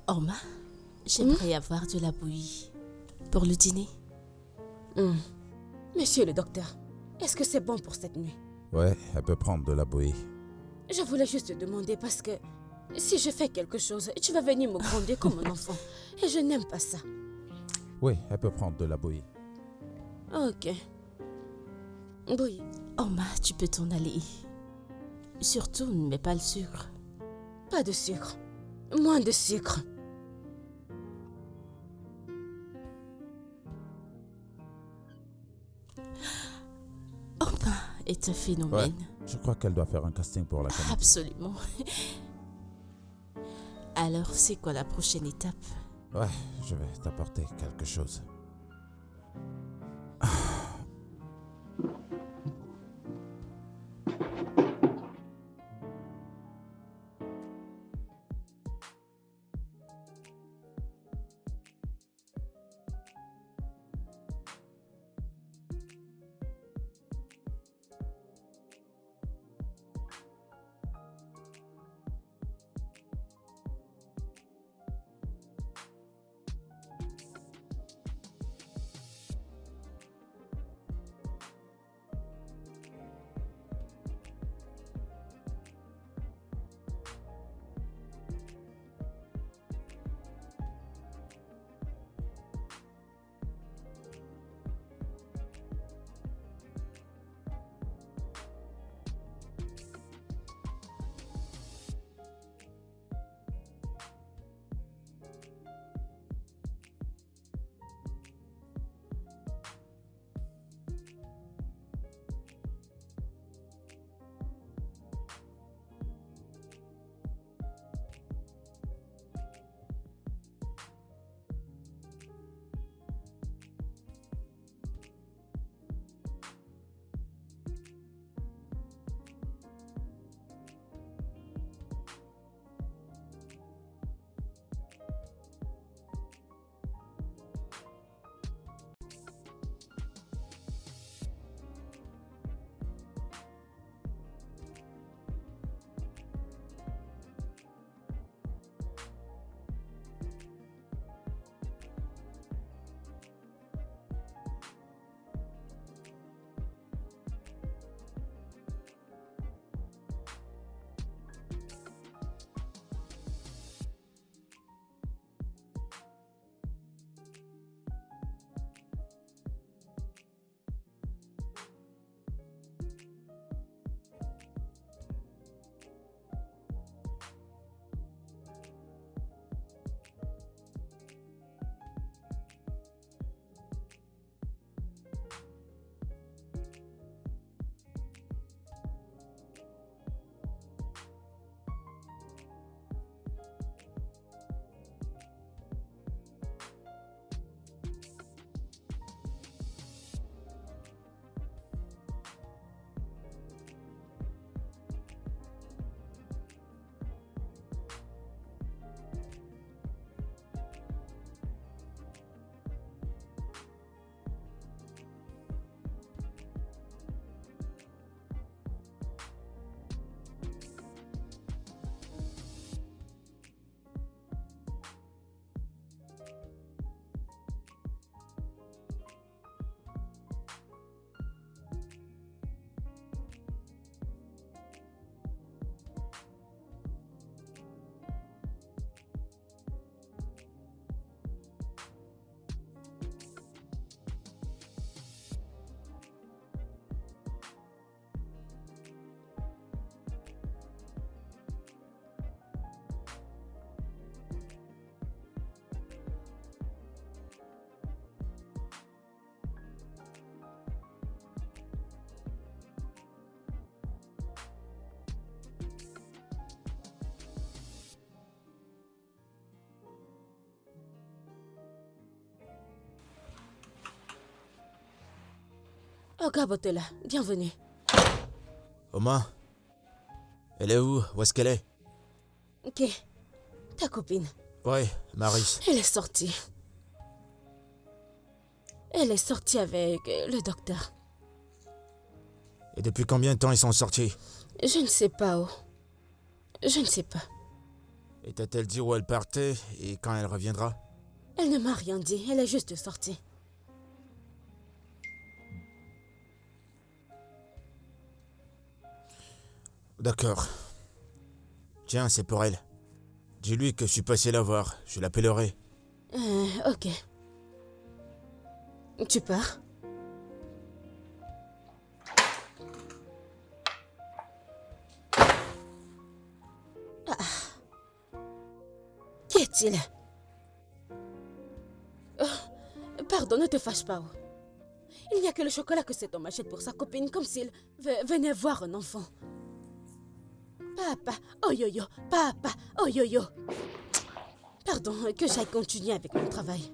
Orma, j'aimerais avoir de la bouillie pour le dîner. Monsieur le docteur, est-ce que c'est bon pour cette nuit? Ouais, elle peut prendre de la bouillie. Je voulais juste te demander parce que si je fais quelque chose, tu vas venir me gronder comme un enfant. Et je n'aime pas ça. Oui, elle peut prendre de la bouillie. Ok. Oui. Orma, tu peux t'en aller. Surtout, ne mets pas le sucre. Pas de sucre. Moins de sucre. Orma est un phénomène. Je crois qu'elle doit faire un casting pour la comédie. Absolument. Alors, c'est quoi la prochaine étape? Ouais, je vais t'apporter quelque chose. Oga Botola, bienvenue. Oma? Elle est où? Où est-ce qu'elle est? Ok, ta copine, Ouais, Maris. elle est sortie. Elle est sortie avec le docteur. Et depuis combien de temps ils sont sortis? Je ne sais pas où. Je ne sais pas. Et t'a-t-elle dit où elle partait et quand elle reviendra? Elle ne m'a rien dit, elle est juste sortie. D'accord. Tiens, c'est pour elle. Dis-lui que je suis passé la voir, je l'appellerai. Ok. Tu pars? Qu'y a-t-il? Pardon, ne te fâche pas. Il n'y a que le chocolat que cet homme achète pour sa copine, comme s'il venait voir un enfant. Papa, oh yo-yo, papa, oh yo-yo. Pardon, que j'aille continuer avec mon travail.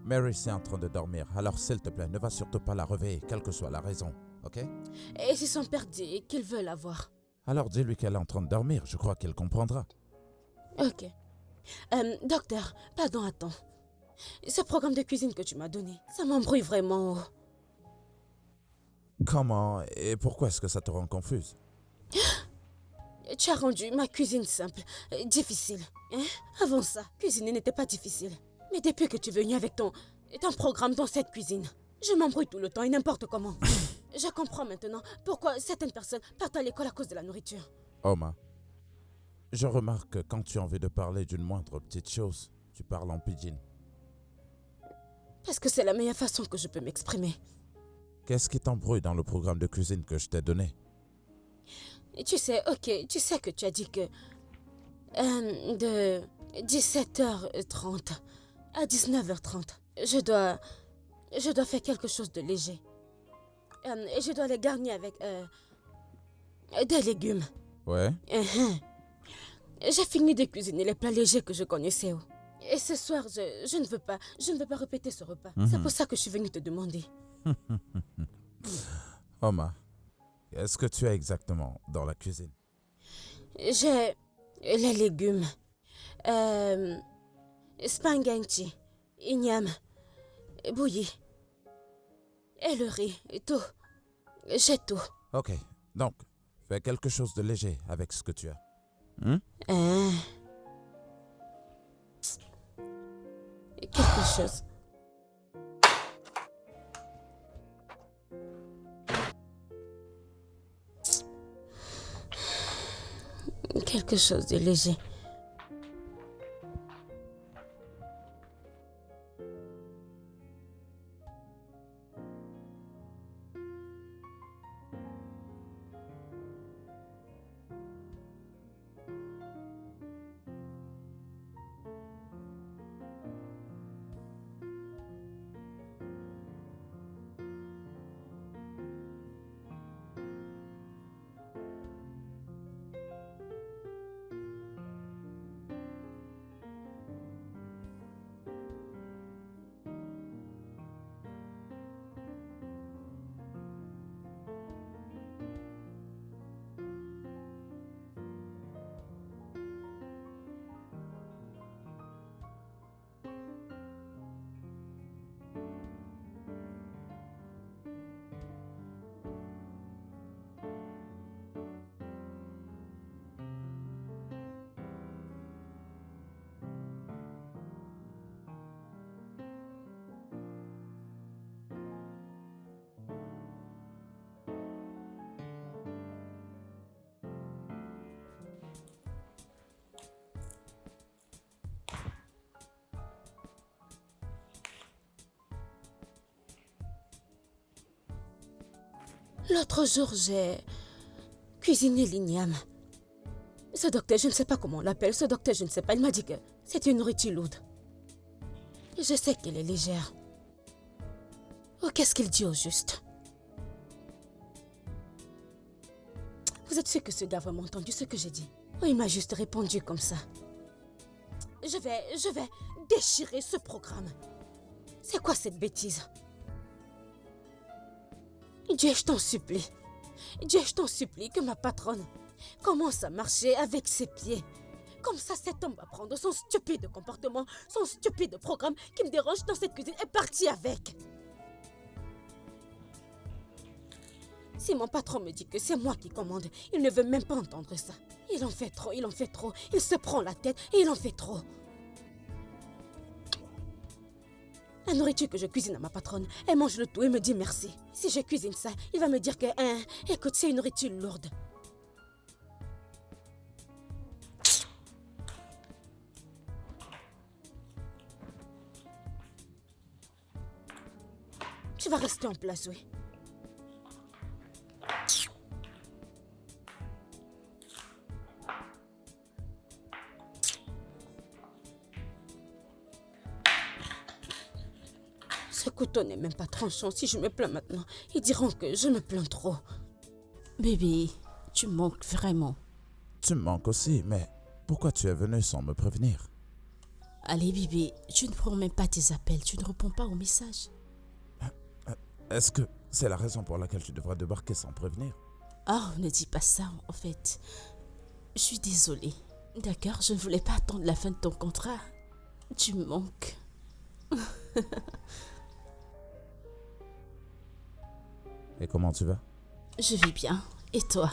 Mary est en train de dormir, alors s'il te plaît, ne va surtout pas la réveiller, quelle que soit la raison, ok? Et si son père dit qu'il veut la voir? Alors dis-lui qu'elle est en train de dormir, je crois qu'elle comprendra. Ok. Docteur, pardon, attends. Ce programme de cuisine que tu m'as donné, ça m'embrouille vraiment. Comment et pourquoi est-ce que ça te rend confuse? Tu as rendu ma cuisine simple, difficile. Hein? Avant ça, cuisiner n'était pas difficile. Mais depuis que tu es venu avec ton programme dans cette cuisine, je m'embrouille tout le temps et n'importe comment. Je comprends maintenant pourquoi certaines personnes partent à l'école à cause de la nourriture. Oma, je remarque que quand tu as envie de parler d'une moindre petite chose, tu parles en pidgin. Parce que c'est la meilleure façon que je peux m'exprimer. Qu'est-ce qui t'embrouille dans le programme de cuisine que je t'ai donné? Et tu sais, ok, tu sais que tu as dit que de 17h30 à 19h30, je dois faire quelque chose de léger. Et je dois les garnir avec des légumes. Ouais? J'ai fini de cuisiner les plats légers que je connaissais. Et ce soir, je ne veux pas répéter ce repas. C'est pour ça que je suis venue te demander. Oma, qu'est-ce que tu as exactement dans la cuisine? J'ai les légumes, spaghetti, igname, bouilli, et le riz, et tout. J'ai tout. Ok, donc, fais quelque chose de léger avec ce que tu as. Quelque chose. Quelque chose de léger. L'autre jour, j'ai cuisiné l'igname. Ce docteur, je ne sais pas comment on l'appelle. Ce docteur, je ne sais pas. Il m'a dit que c'est une nourriture lourde. Je sais qu'elle est légère. Oh, qu'est-ce qu'il dit au juste? Vous êtes sûr que ce gars a vraiment entendu ce que j'ai dit? Oh, il m'a juste répondu comme ça. Je vais déchirer ce programme. C'est quoi cette bêtise? Dieu, je t'en supplie. Dieu, je t'en supplie que ma patronne commence à marcher avec ses pieds. Comme ça, cet homme va prendre son stupide comportement, son stupide programme qui me dérange dans cette cuisine et partir avec. Si mon patron me dit que c'est moi qui commande, il ne veut même pas entendre ça. Il en fait trop, il en fait trop. Il se prend la tête et il en fait trop. La nourriture que je cuisine à ma patronne, elle mange le tout et me dit merci. Si je cuisine ça, il va me dire que, écoute, c'est une nourriture lourde. Tu vas rester en place, oui. Ce couteau n'est même pas tranchant. Si je me plains maintenant, ils diront que je me plains trop. Bébé, tu manques vraiment. Tu me manques aussi, mais pourquoi tu es venu sans me prévenir? Allez, bébé, tu ne prends même pas tes appels, tu ne réponds pas aux messages. Est-ce que c'est la raison pour laquelle tu devrais débarquer sans prévenir? Oh, ne dis pas ça, en fait. Je suis désolée. D'accord, je ne voulais pas attendre la fin de ton contrat. Tu me manques. Et comment tu vas? Je vais bien. Et toi?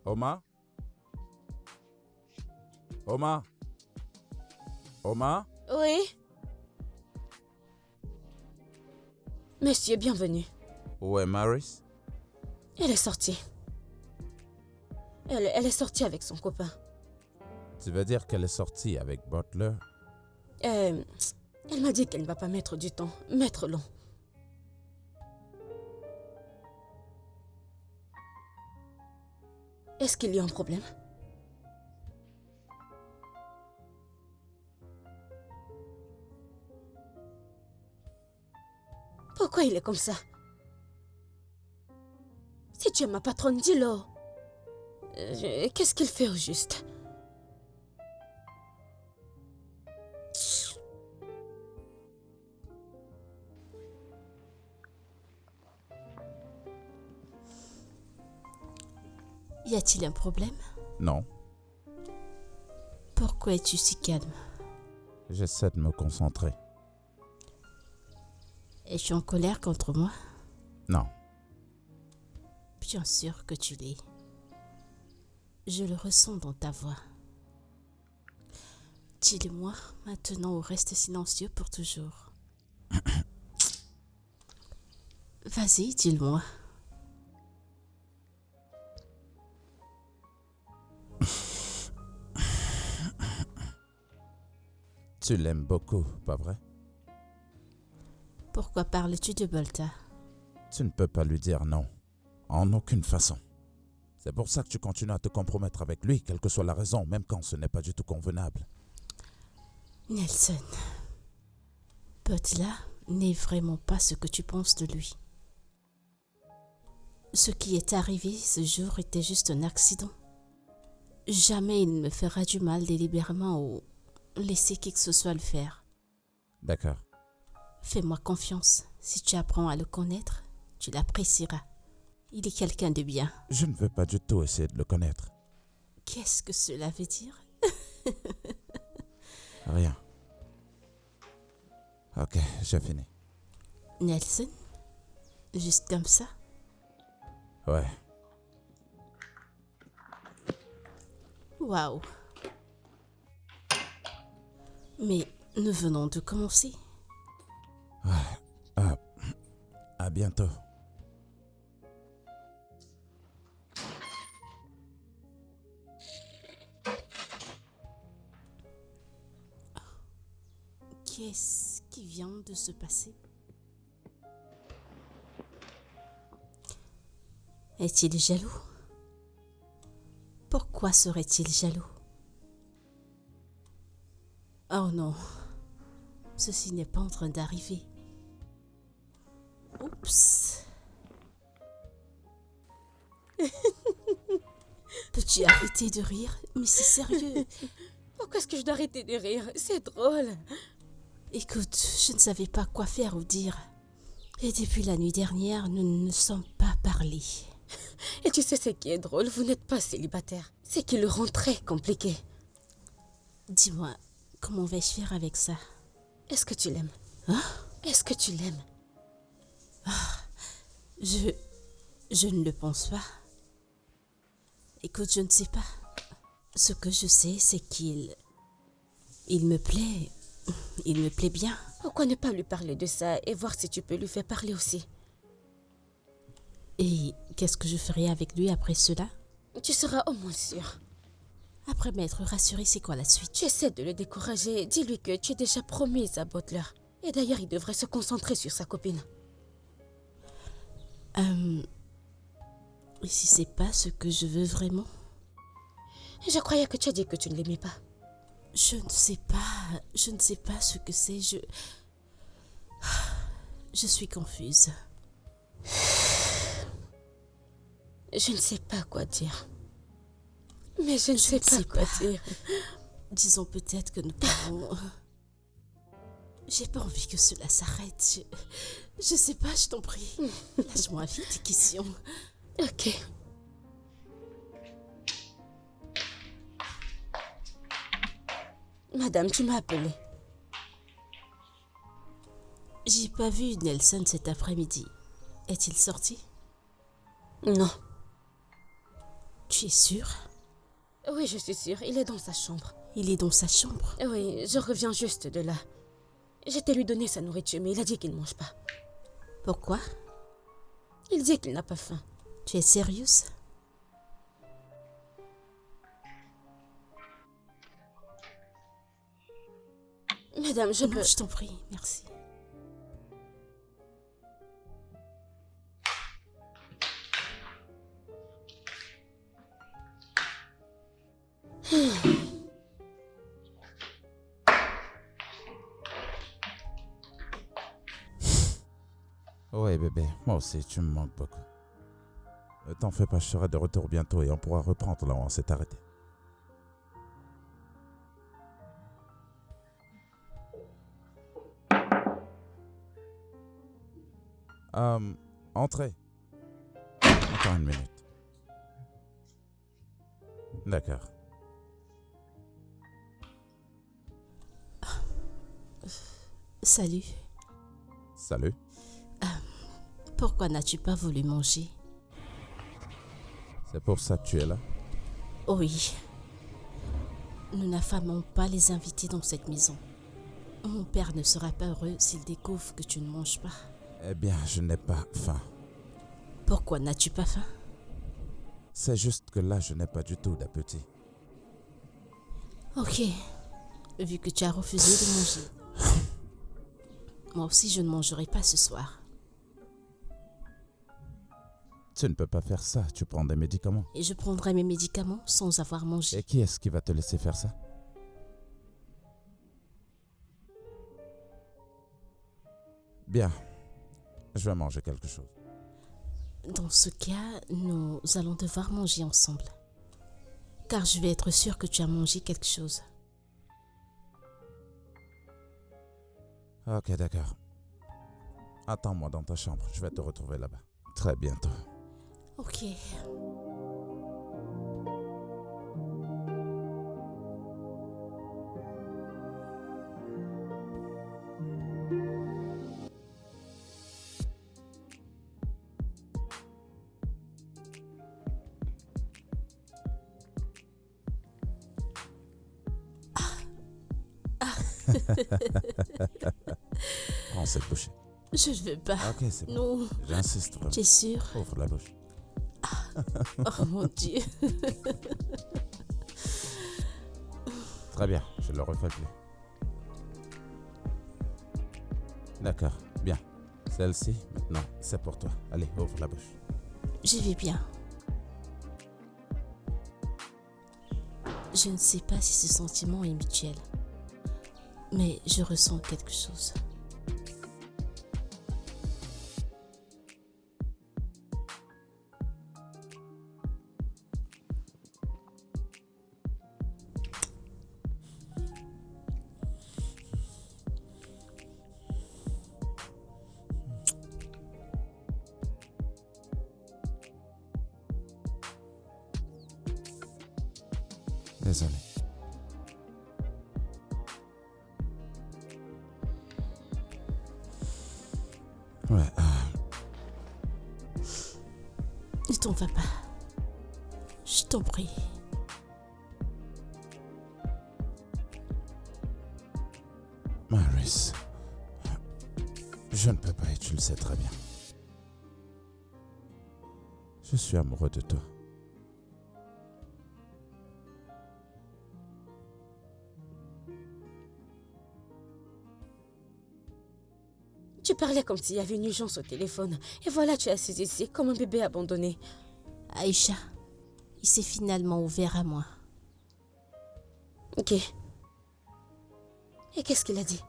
Oma? Oma? Oma? Oui? Monsieur, bienvenue. Où est Maris? Elle est sortie. Elle est sortie avec son copain. Tu veux dire qu'elle est sortie avec Butler? Elle m'a dit qu'elle ne va pas mettre du temps, mettre long. Est-ce qu'il y a un problème? Pourquoi il est comme ça? Si tu es ma patronne, dis-le. Qu'est-ce qu'il fait au juste? Y a-t-il un problème? Non, Pourquoi es-tu si calme? j'essaie de me concentrer. Es-tu en colère contre moi? Non, Bien sûr que tu l'es. Je le ressens dans ta voix. Dis-le-moi maintenant ou reste silencieux pour toujours. Vas-y, dis-le-moi. tu l'aimes beaucoup, pas vrai? Pourquoi parles-tu de Bolta? Tu ne peux pas lui dire non, en aucune façon. C'est pour ça que tu continues à te compromettre avec lui, quelle que soit la raison, même quand ce n'est pas du tout convenable. Nelson, Butler n'est vraiment pas ce que tu penses de lui. Ce qui est arrivé ce jour était juste un accident. Jamais il ne me fera du mal délibérément ou laisser qui que ce soit le faire. D'accord. Fais-moi confiance. Si tu apprends à le connaître, tu l'apprécieras. Il est quelqu'un de bien. Je ne veux pas du tout essayer de le connaître. Qu'est-ce que cela veut dire? Rien. Ok, j'ai fini. Nelson? Juste comme ça? Ouais. Waouh. Mais nous venons de commencer. À bientôt. Qu'est-ce qui vient de se passer? Est-il jaloux? Pourquoi serait-il jaloux? Oh non, ceci n'est pas en train d'arriver. Oups. Peux-tu arrêter de rire? Mais c'est sérieux. Pourquoi est-ce que je dois arrêter de rire? C'est drôle. Écoute, je ne savais pas quoi faire ou dire. Et depuis la nuit dernière, nous ne nous sommes pas parlé. Et tu sais ce qui est drôle? Vous n'êtes pas célibataire. C'est qui le rend très compliqué. Dis-moi, comment vais-je faire avec ça? Est-ce que tu l'aimes? Hein? Est-ce que tu l'aimes? Je ne le pense pas. Écoute, je ne sais pas. Ce que je sais, c'est qu'il me plaît. Il me plaît bien. Pourquoi ne pas lui parler de ça et voir si tu peux lui faire parler aussi? Et qu'est-ce que je ferai avec lui après cela? Tu seras au moins sûr. Après m'être rassurée, c'est quoi la suite? Tu essaies de le décourager. Dis-lui que tu es déjà promise à Butler. Et d'ailleurs, il devrait se concentrer sur sa copine. Et si c'est pas ce que je veux vraiment? Je croyais que tu as dit que tu ne l'aimais pas. Je ne sais pas ce que c'est. Je suis confuse. Je ne sais pas quoi dire. Mais je ne sais pas quoi dire. Disons peut-être que nous pouvons... J'ai pas envie que cela s'arrête. Je sais pas, je t'en prie. Lâche-moi vite, question. Ok. Madame, tu m'as appelé. J'ai pas vu Nelson cet après-midi. Est-il sorti? Non. Tu es sûre? Oui, je suis sûre. Il est dans sa chambre. Il est dans sa chambre. Oui, je reviens juste de là. J'étais lui donner sa nourriture, mais il a dit qu'il ne mange pas. Pourquoi? Il dit qu'il n'a pas faim. Tu es sérieuse? Madame, je Non, peux... je t'en prie, merci. Ouais bébé, moi aussi tu me manques beaucoup. Ne t'en fais pas, je serai de retour bientôt et on pourra reprendre là où on s'est arrêté. Entrez. Encore une minute. D'accord. Salut. Salut. Pourquoi n'as-tu pas voulu manger? C'est pour ça que tu es là? Oui. Nous n'affamons pas les invités dans cette maison. Mon père ne sera pas heureux s'il découvre que tu ne manges pas. Eh bien, je n'ai pas faim. Pourquoi n'as-tu pas faim? C'est juste que là, je n'ai pas du tout d'appétit. Ok. Vu que tu as refusé de manger. Moi aussi, je ne mangerai pas ce soir. Tu ne peux pas faire ça, tu prends des médicaments. Et je prendrai mes médicaments sans avoir mangé. Et qui est-ce qui va te laisser faire ça? Bien, je vais manger quelque chose. Dans ce cas, nous allons devoir manger ensemble. car je vais être sûre que tu as mangé quelque chose. Ok, d'accord. Attends-moi dans ta chambre, je vais te retrouver là-bas. Très bientôt. Ok. Prends cette bouchée. Je ne veux pas. Ok, c'est bon. Non, J'insiste vraiment. tu es sûre? Ouvre la bouche. Oh mon Dieu. Très bien, je le refais plus. D'accord, bien. Celle-ci, maintenant, c'est pour toi. Allez, ouvre la bouche. Je vais bien. Je ne sais pas si ce sentiment est mutuel, mais je ressens quelque chose. Désolé. Ouais, Ne t'en va pas. Je t'en prie. Maris. Je ne peux pas et tu le sais très bien. Je suis amoureux de toi. Tu parlais comme s'il y avait une urgence au téléphone. Et voilà, tu es assise ici comme un bébé abandonné. Aïcha, il s'est finalement ouvert à moi. Ok. Et qu'est-ce qu'il a dit?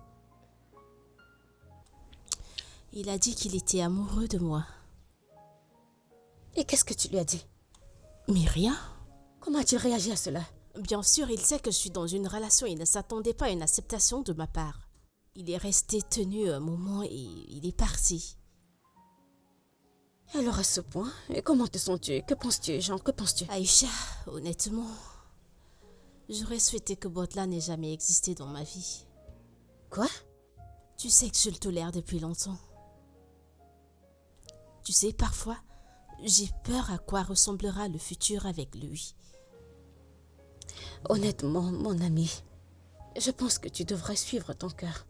Il a dit qu'il était amoureux de moi. Et qu'est-ce que tu lui as dit? Mais rien. Comment as-tu réagi à cela? Bien sûr, il sait que je suis dans une relation et ne s'attendait pas à une acceptation de ma part. Il est resté tenu un moment et il est parti. Alors à ce point, et comment te sens-tu? Que penses-tu, Jean? Que penses-tu? Aïcha, honnêtement, j'aurais souhaité que Botla n'ait jamais existé dans ma vie. Quoi? Tu sais que je le tolère depuis longtemps. Tu sais, parfois, j'ai peur à quoi ressemblera le futur avec lui. Honnêtement, mon ami, je pense que tu devrais suivre ton cœur.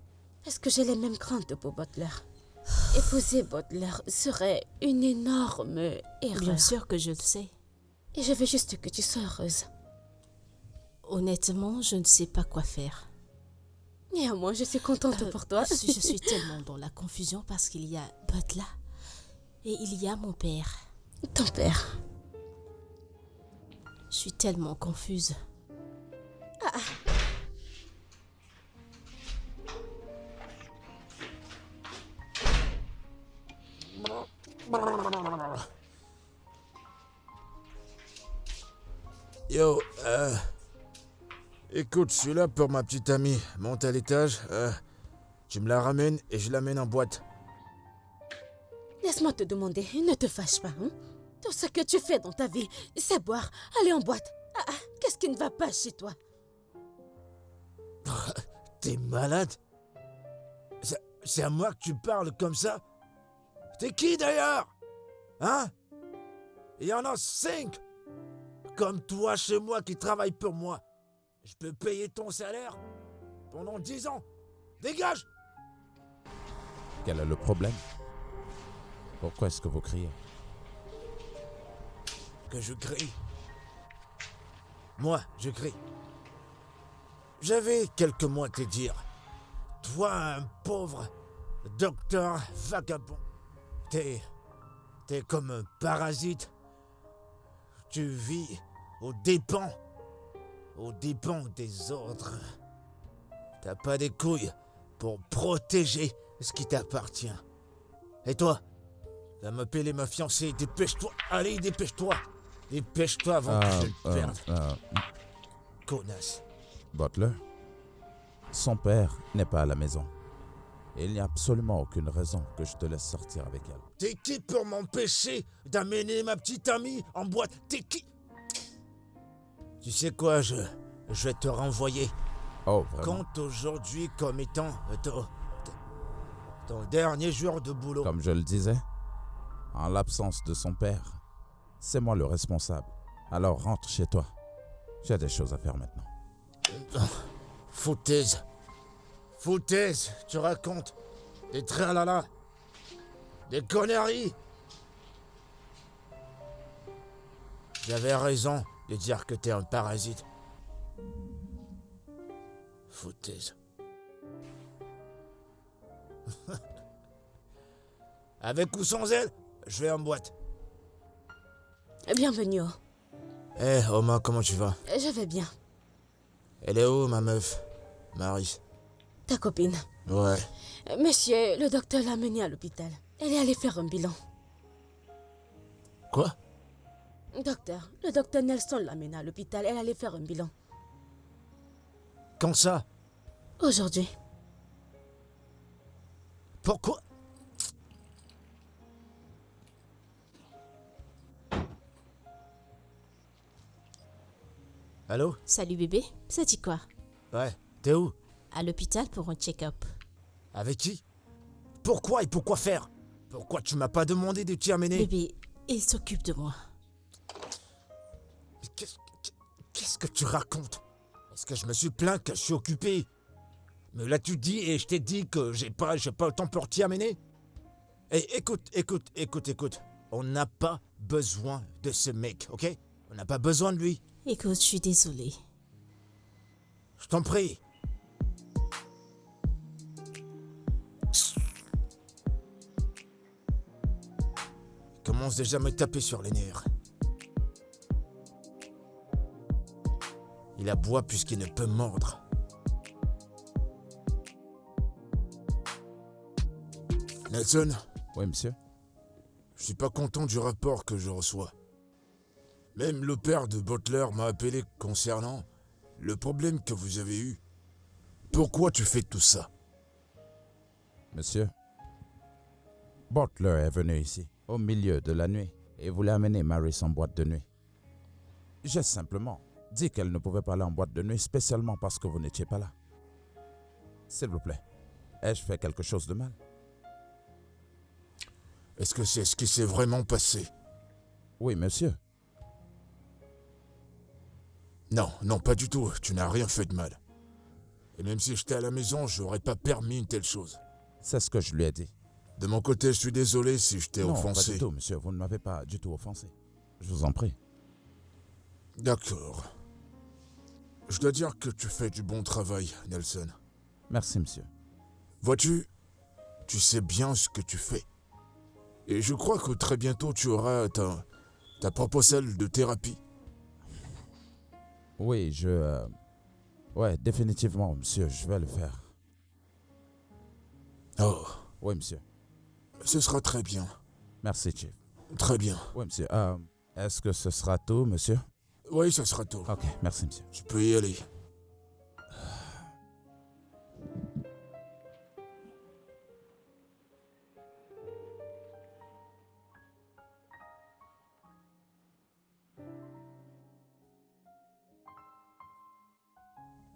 Parce que j'ai les mêmes craintes pour Butler. Épouser Butler serait une énorme erreur. Bien sûr que je le sais. Et je veux juste que tu sois heureuse. Honnêtement, je ne sais pas quoi faire. Néanmoins, je suis contente pour toi. Je suis tellement dans la confusion parce qu'il y a Butler et il y a mon père. Ton père. Je suis tellement confuse. Yo, écoute, je suis là pour ma petite amie. Monte à l'étage, tu me la ramènes et je l'amène en boîte. Laisse-moi te demander, ne te fâche pas. Hein? Tout ce que tu fais dans ta vie, c'est boire, aller en boîte. Qu'est-ce qui ne va pas chez toi? T'es malade? C'est à moi que tu parles comme ça? T'es qui d'ailleurs? Hein? Il y en a 5 comme toi chez moi qui travaillent pour moi. Je peux payer ton salaire pendant 10 ans. Dégage! Quel est le problème? Pourquoi est-ce que vous criez? Que je crie. Moi, je crie. J'avais quelques mots à te dire. Toi, un pauvre docteur vagabond. T'es comme un parasite. Tu vis aux dépens des autres. T'as pas des couilles pour protéger ce qui t'appartient. Et toi, va m'appeler ma fiancée, dépêche-toi, allez, dépêche-toi. Dépêche-toi avant que je le perde. euh, Connasse. Butler, son père n'est pas à la maison. Et il n'y a absolument aucune raison que je te laisse sortir avec elle. T'es qui pour m'empêcher d'amener ma petite amie en boîte? T'es qui? Tu sais quoi, je vais te renvoyer. Oh, vraiment? Compte aujourd'hui comme étant ton dernier jour de boulot. Comme je le disais, en l'absence de son père, c'est moi le responsable. Alors rentre chez toi. J'ai des choses à faire maintenant. Foutaise. Foutaise, tu racontes. Des tralala. Des conneries. J'avais raison de dire que t'es un parasite. Foutaise. Avec ou sans elle, je vais en boîte. Bienvenue. Eh, Oma, comment tu vas? Je vais bien. Elle est où, ma meuf? Marie. Ta copine. Ouais. Monsieur, le docteur l'a menée à l'hôpital. Elle est allée faire un bilan. Quoi? Docteur, le docteur Nelson l'a menée à l'hôpital. Elle allait faire un bilan. Quand ça? Aujourd'hui. Pourquoi? Allô? Salut bébé, ça dit quoi? Ouais, t'es où? À l'hôpital pour un check-up. Avec qui? Pourquoi et pourquoi faire? Pourquoi tu m'as pas demandé de t'y amener? Bébé, il s'occupe de moi. Mais qu'est-ce que tu racontes? Est-ce que je me suis plaint que je suis occupé? Me l'as-tu dit et je t'ai dit que j'ai pas le temps pour t'y amener? Eh, écoute. On n'a pas besoin de ce mec, ok? On n'a pas besoin de lui. Écoute, je suis désolée. Je t'en prie. Il commence déjà à me taper sur les nerfs. Il aboie puisqu'il ne peut mordre. Nelson, Oui, monsieur? je suis pas content du rapport que je reçois. Même le père de Butler m'a appelé concernant le problème que vous avez eu. Pourquoi tu fais tout ça? Monsieur, Butler est venu ici, au milieu de la nuit, et voulait amener Maris en boîte de nuit. J'ai simplement dit qu'elle ne pouvait pas aller en boîte de nuit, spécialement parce que vous n'étiez pas là. S'il vous plaît, ai-je fait quelque chose de mal? Est-ce que c'est ce qui s'est vraiment passé? Oui, monsieur. Non, pas du tout. Tu n'as rien fait de mal. Et même si j'étais à la maison, j'aurais pas permis une telle chose. C'est ce que je lui ai dit. De mon côté, je suis désolé si je t'ai Non, offensé. pas du tout, monsieur. Vous ne m'avez pas du tout offensé. Je vous en prie. D'accord. Je dois dire que tu fais du bon travail, Nelson. Merci, monsieur. Vois-tu, tu sais bien ce que tu fais. Et je crois que très bientôt, tu auras ta propre salle de thérapie. Oui, ouais, définitivement, monsieur, je vais le faire. Oh, Oui, monsieur. ce sera très bien. Merci, Chief. Très bien. Oui, monsieur. Est-ce que ce sera tout, monsieur? Oui, ce sera tout. Ok, merci, monsieur. Tu peux y aller.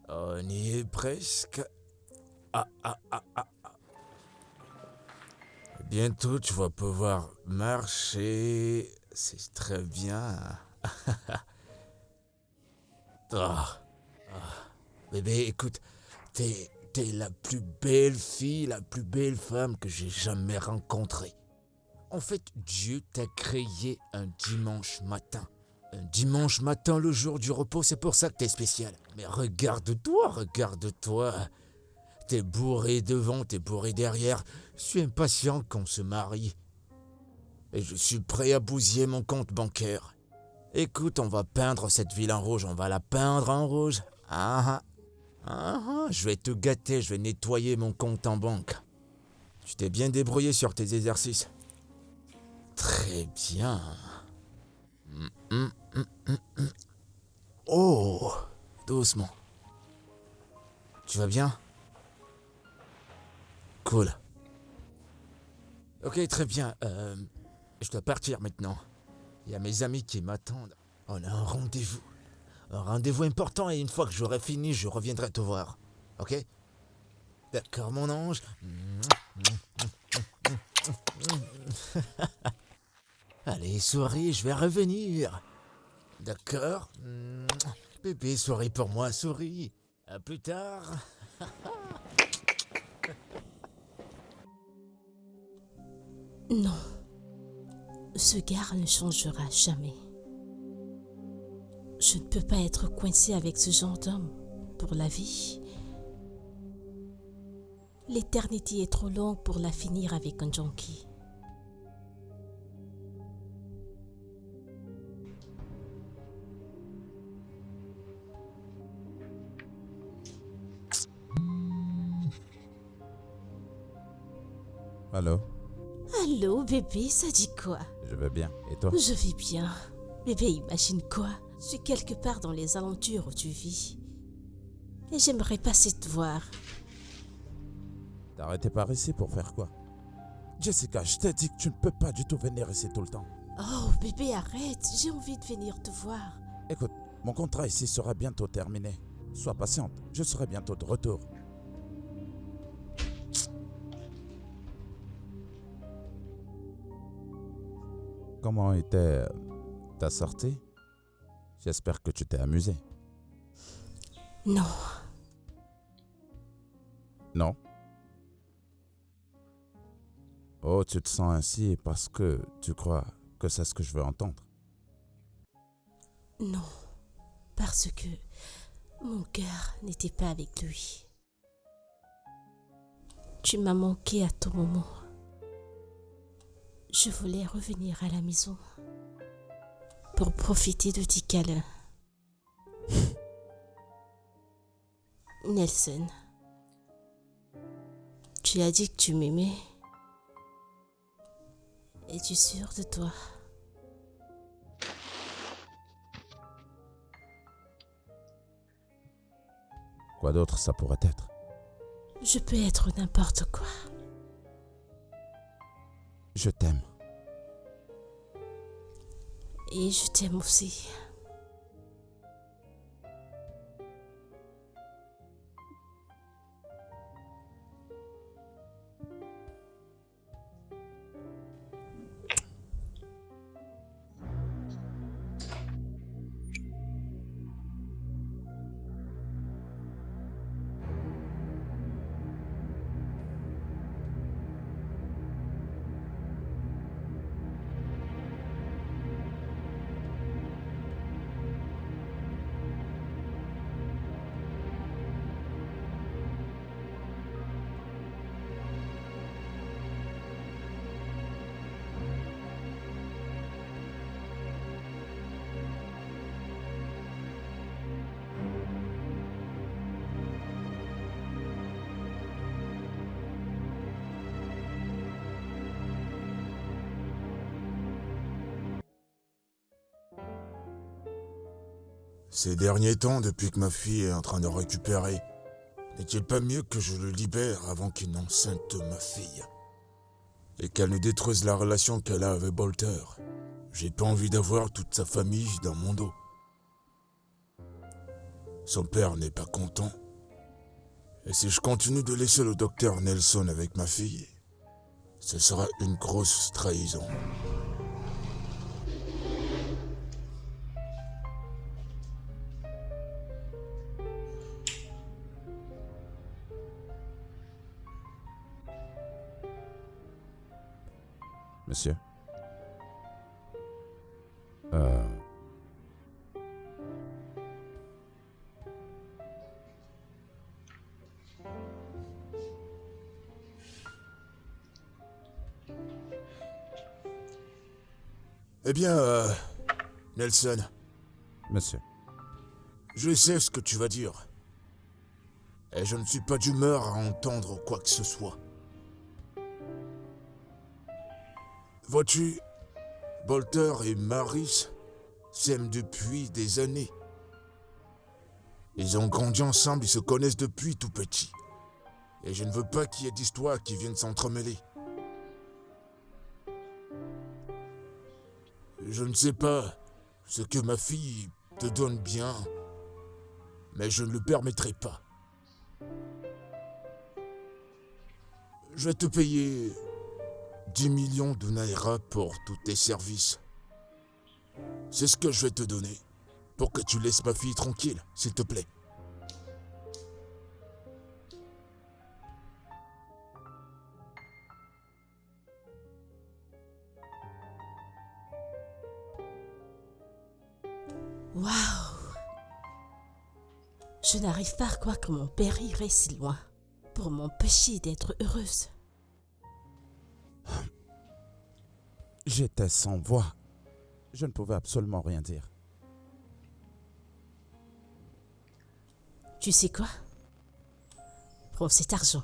On y est presque. Ah. Bientôt, tu vas pouvoir marcher. C'est très bien. Bébé, écoute, t'es la plus belle fille, la plus belle femme que j'ai jamais rencontrée. En fait, Dieu t'a créé un dimanche matin. Un dimanche matin, le jour du repos, c'est pour ça que t'es spécial. Mais regarde-toi. T'es bourré devant, t'es bourré derrière. Je suis impatient qu'on se marie. Et je suis prêt à bousiller mon compte bancaire. Écoute, on va peindre cette ville en rouge, on va la peindre en rouge. Je vais te gâter, je vais nettoyer mon compte en banque. Tu t'es bien débrouillé sur tes exercices. Très bien. doucement. Tu vas bien? Cool. Ok, très bien. Je dois partir maintenant. Il y a mes amis qui m'attendent. On a un rendez-vous. Un rendez-vous important et une fois que j'aurai fini, je reviendrai te voir. Ok? D'accord, mon ange. Allez, souris, je vais revenir. D'accord? Bébé, souris pour moi, souris. À plus tard. Non. Ce gars ne changera jamais. Je ne peux pas être coincée avec ce genre d'homme pour la vie. L'éternité est trop longue pour la finir avec un junkie. Allô? Allô, bébé, ça dit quoi? Je vais bien. Et toi? Je vais bien. Bébé, imagine quoi? Je suis quelque part dans les aventures où tu vis. Et j'aimerais passer te voir. T'as arrêté par ici pour faire quoi? Jessica, je t'ai dit que tu ne peux pas du tout venir ici tout le temps. Oh, bébé, arrête. J'ai envie de venir te voir. Écoute, mon contrat ici sera bientôt terminé. Sois patiente, je serai bientôt de retour. Comment était ta sortie? J'espère que tu t'es amusé. Non, Non? Oh, tu te sens ainsi parce que tu crois que c'est ce que je veux entendre. non. Parce que mon cœur n'était pas avec lui. Tu m'as manqué à tout moment. Je voulais revenir à la maison pour profiter de tes câlins. Nelson, tu as dit que tu m'aimais. Es-tu sûr de toi? Quoi d'autre ça pourrait être? Je peux être n'importe quoi. Je t'aime. Et je t'aime aussi. Ces derniers temps, depuis que ma fille est en train de récupérer, n'est-il pas mieux que je le libère avant qu'il n'enceinte ma fille? Et qu'elle ne détruise la relation qu'elle a avec Bolter. J'ai pas envie d'avoir toute sa famille dans mon dos. Son père n'est pas content. Et si je continue de laisser le docteur Nelson avec ma fille, ce sera une grosse trahison. Monsieur? Eh bien, Nelson, Monsieur. je sais ce que tu vas dire. Et je ne suis pas d'humeur à entendre quoi que ce soit. Vois-tu, Bolter et Maris s'aiment depuis des années. Ils ont grandi ensemble, ils se connaissent depuis tout petit. Et je ne veux pas qu'il y ait d'histoires qui viennent s'entremêler. Je ne sais pas ce que ma fille te donne bien, mais je ne le permettrai pas. Je vais te payer 10 millions de naira pour tous tes services. C'est ce que je vais te donner pour que tu laisses ma fille tranquille, s'il te plaît. Waouh! Je n'arrive pas à croire que mon père irait si loin pour m'empêcher d'être heureuse. J'étais sans voix. Je ne pouvais absolument rien dire. Tu sais quoi? Prends cet argent.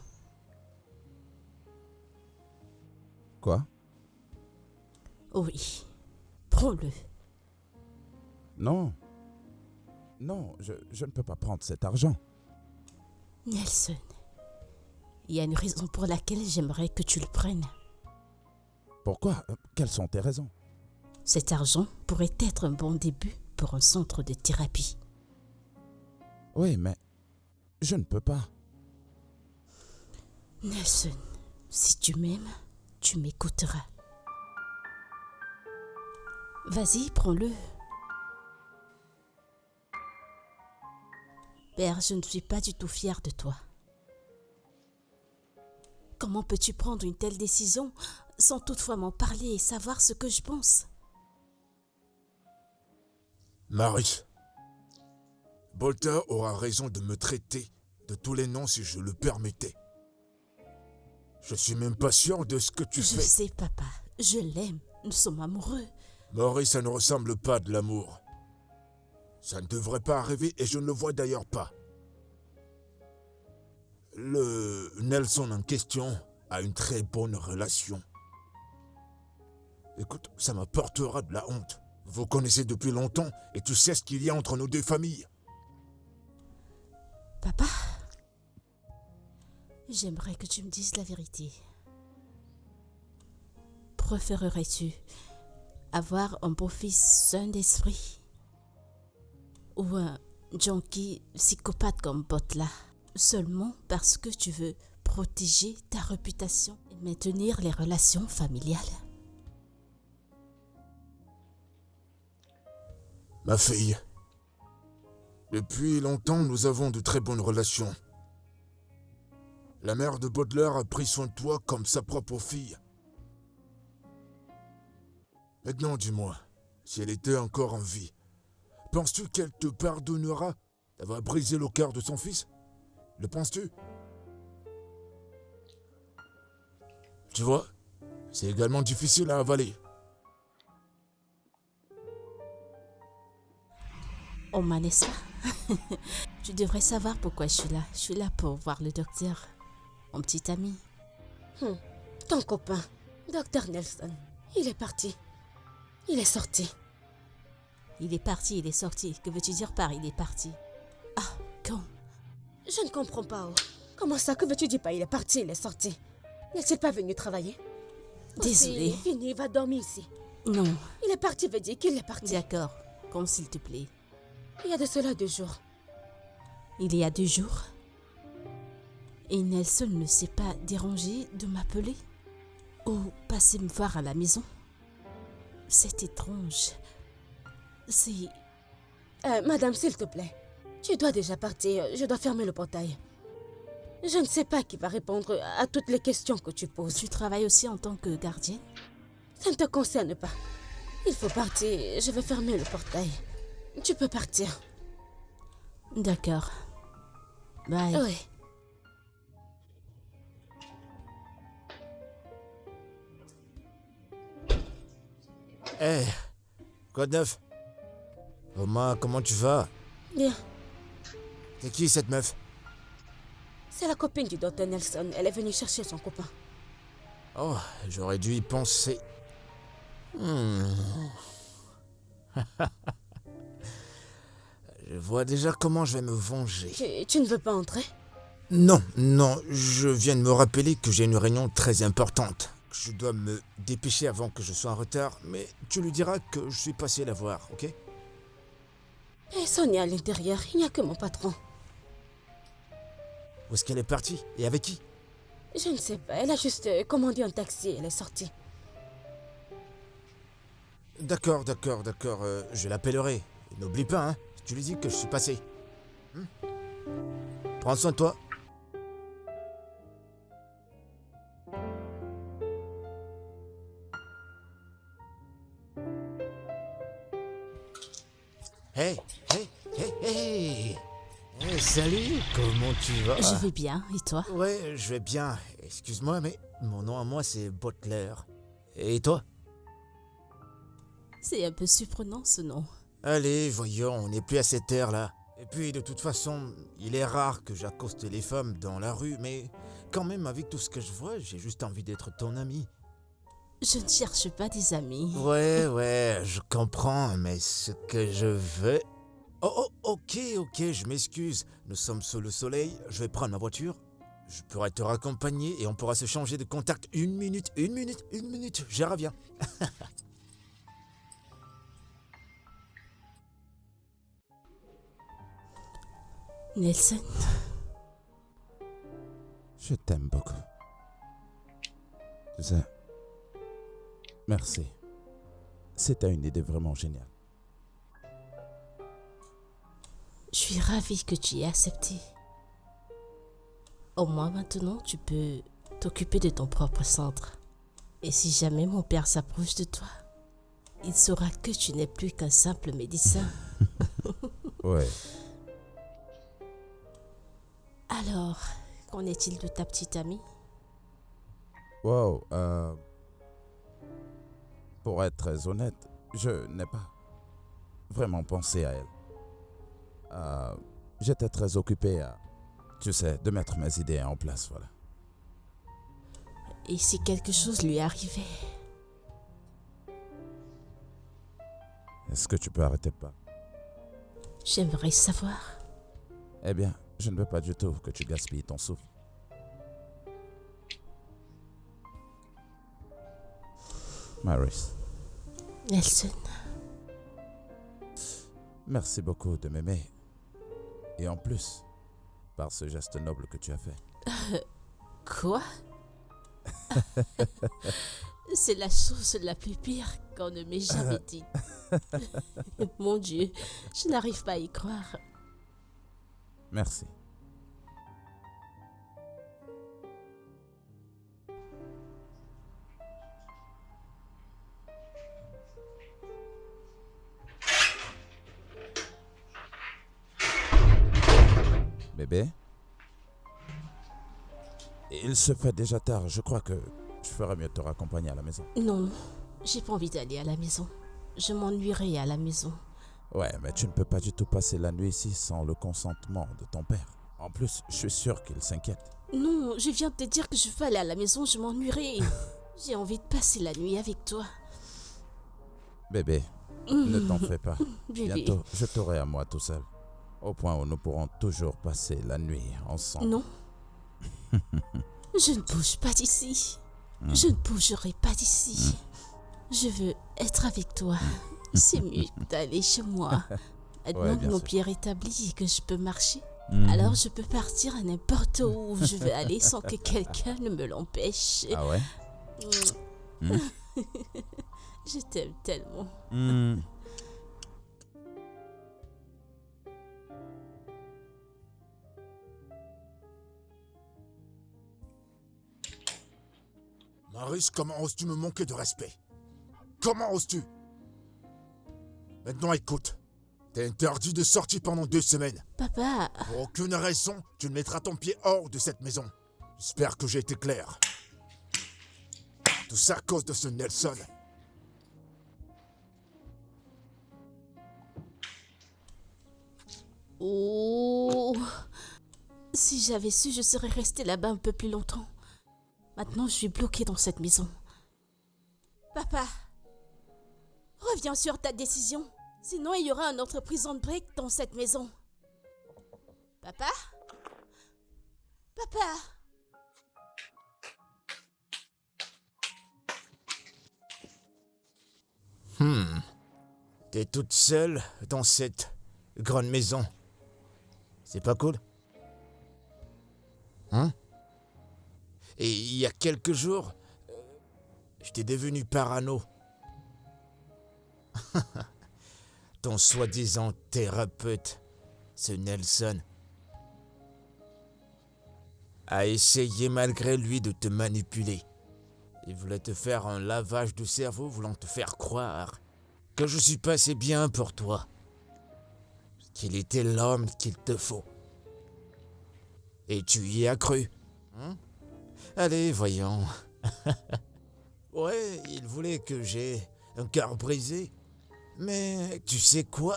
Quoi? Oui, prends-le. Non. Non, je ne peux pas prendre cet argent. Nelson, il y a une raison pour laquelle j'aimerais que tu le prennes. Pourquoi? Quelles sont tes raisons? Cet argent pourrait être un bon début pour un centre de thérapie. Oui, mais je ne peux pas. Nelson, si tu m'aimes, tu m'écouteras. Vas-y, prends-le. Père, je ne suis pas du tout fière de toi. Comment peux-tu prendre une telle décision sans toutefois m'en parler et savoir ce que je pense? Marie, Bolter aura raison de me traiter de tous les noms si je le permettais. Je suis même pas sûr de ce que tu Je fais. sais, papa. Je l'aime. Nous sommes amoureux. Maurice, ça ne ressemble pas à de l'amour. Ça ne devrait pas arriver et je ne le vois d'ailleurs pas. Le Nelson en question a une très bonne relation. Écoute, ça m'apportera de la honte. Vous connaissez depuis longtemps et tu sais ce qu'il y a entre nos deux familles. Papa, j'aimerais que tu me dises la vérité. Préférerais-tu avoir un beau-fils sain d'esprit ou un junkie psychopathe comme Butler seulement parce que tu veux protéger ta réputation et maintenir les relations familiales? Ma fille, depuis longtemps nous avons de très bonnes relations. La mère de Butler a pris soin de toi comme sa propre fille. Maintenant dis-moi, si elle était encore en vie, penses-tu qu'elle te pardonnera d'avoir brisé le cœur de son fils? Le penses-tu? Tu vois, c'est également difficile à avaler. Oh, Manessa, tu devrais savoir pourquoi je suis là. Je suis là pour voir le docteur, mon petit ami. Ton copain, Dr. Nelson, il est parti. Il est sorti. Il est parti, il est sorti. Que veux-tu dire par il est parti? Ah, quand? Je ne comprends pas. Oh. Comment ça, que veux-tu dire pas? Il est parti, il est sorti. N'est-il pas venu travailler? Désolée. C'est fini, il va dormir ici. Non, Il est parti, veut dire qu'il est parti. d'accord, comme s'il te plaît. Il y a de cela 2 jours. Il y a 2 jours. Et Nelson ne s'est pas dérangé de m'appeler ou passer me voir à la maison. C'est étrange. C'est... Madame, s'il te plaît. Tu dois déjà partir. Je dois fermer le portail. Je ne sais pas qui va répondre à toutes les questions que tu poses. Tu travailles aussi en tant que gardienne? Ça ne te concerne pas. Il faut partir. Je vais fermer le portail. Tu peux partir. D'accord. Bye. Oui. Hé, quoi de neuf? Oma, comment tu vas? Bien. C'est qui cette meuf? C'est la copine du docteur Nelson. Elle est venue chercher son copain. Oh, j'aurais dû y penser. Je vois déjà comment je vais me venger. Tu ne veux pas entrer? Non, je viens de me rappeler que j'ai une réunion très importante. Je dois me dépêcher avant que je sois en retard, mais tu lui diras que je suis passé la voir, ok? Personne n'est à l'intérieur, il n'y a que mon patron. Où est-ce qu'elle est partie? Et avec qui? Je ne sais pas, elle a juste commandé un taxi et elle est sortie. D'accord, je l'appellerai. Et n'oublie pas, hein, tu lui dis que je suis passé. Prends soin de toi. Hey, salut, comment tu vas? Je vais bien, et toi? Ouais, je vais bien. Excuse-moi, mais mon nom à moi, c'est Butler. Et toi? C'est un peu surprenant ce nom. Allez, voyons, on n'est plus à cette ère-là. Et puis, de toute façon, il est rare que j'accoste les femmes dans la rue, mais quand même, avec tout ce que je vois, j'ai juste envie d'être ton ami. Je ne cherche pas des amis. Ouais, je comprends, mais ce que je veux... Ok, je m'excuse. Nous sommes sous le soleil, je vais prendre ma voiture. Je pourrais te raccompagner et on pourra se changer de contact. Une minute, je reviens. Nelson, Je t'aime beaucoup. Tu sais, merci. C'était une idée vraiment géniale. je suis ravie que tu aies accepté. Au moins maintenant, tu peux t'occuper de ton propre centre. Et si jamais mon père s'approche de toi, il saura que tu n'es plus qu'un simple médecin. Ouais. Alors, qu'en est-il de ta petite amie? Wow. Pour être très honnête, je n'ai pas vraiment pensé à elle. J'étais très occupé à, tu sais, de mettre mes idées en place, voilà. Et si quelque chose lui arrivait? Est-ce que tu peux arrêter pas? J'aimerais savoir. Eh bien, je ne veux pas du tout que tu gaspilles ton souffle. Maris, Nelson, merci beaucoup de m'aimer. Et en plus, par ce geste noble que tu as fait. quoi? C'est la chose la plus pire qu'on ne m'ait jamais dit. Mon Dieu, je n'arrive pas à y croire. Merci. Bébé? Il se fait déjà tard. Je crois que je ferais mieux de te raccompagner à la maison. Non, j'ai pas envie d'aller à la maison. Je m'ennuierai à la maison. Ouais, mais tu ne peux pas du tout passer la nuit ici sans le consentement de ton père. En plus, je suis sûr qu'il s'inquiète. Non, je viens de te dire que je veux aller à la maison, je m'ennuierai. J'ai envie de passer la nuit avec toi. Bébé, ne t'en fais pas. Bébé. Bientôt, je t'aurai à moi tout seul. Au point où nous pourrons toujours passer la nuit ensemble. Non. Je ne bouge pas d'ici. Je ne bougerai pas d'ici. Je veux être avec toi. C'est mieux d'aller chez moi. Maintenant Ouais, que bien mon sûr. pied est rétabli et que je peux marcher, alors je peux partir à n'importe où je veux aller sans que quelqu'un ne me l'empêche. Ah ouais? Je t'aime tellement. Maris, comment oses-tu me manquer de respect? Comment oses-tu? Maintenant écoute, t'es interdit de sortir pendant 2 semaines. Papa, Pour aucune raison, tu ne mettras ton pied hors de cette maison. J'espère que j'ai été clair. Tout ça à cause de ce Nelson. oh, si j'avais su, je serais restée là-bas un peu plus longtemps. Maintenant, je suis bloquée dans cette maison. Papa, reviens sur ta décision. Sinon, il y aura un autre prison break dans cette maison. Papa? Papa? T'es toute seule dans cette grande maison. C'est pas cool? Hein? Et il y a quelques jours, j'étais devenu parano. Ton soi-disant thérapeute, ce Nelson, a essayé malgré lui de te manipuler. Il voulait te faire un lavage de cerveau, voulant te faire croire que je suis pas assez bien pour toi. Qu'il était l'homme qu'il te faut. Et tu y as cru. Allez, voyons. Ouais, il voulait que j'aie un cœur brisé. Mais tu sais quoi?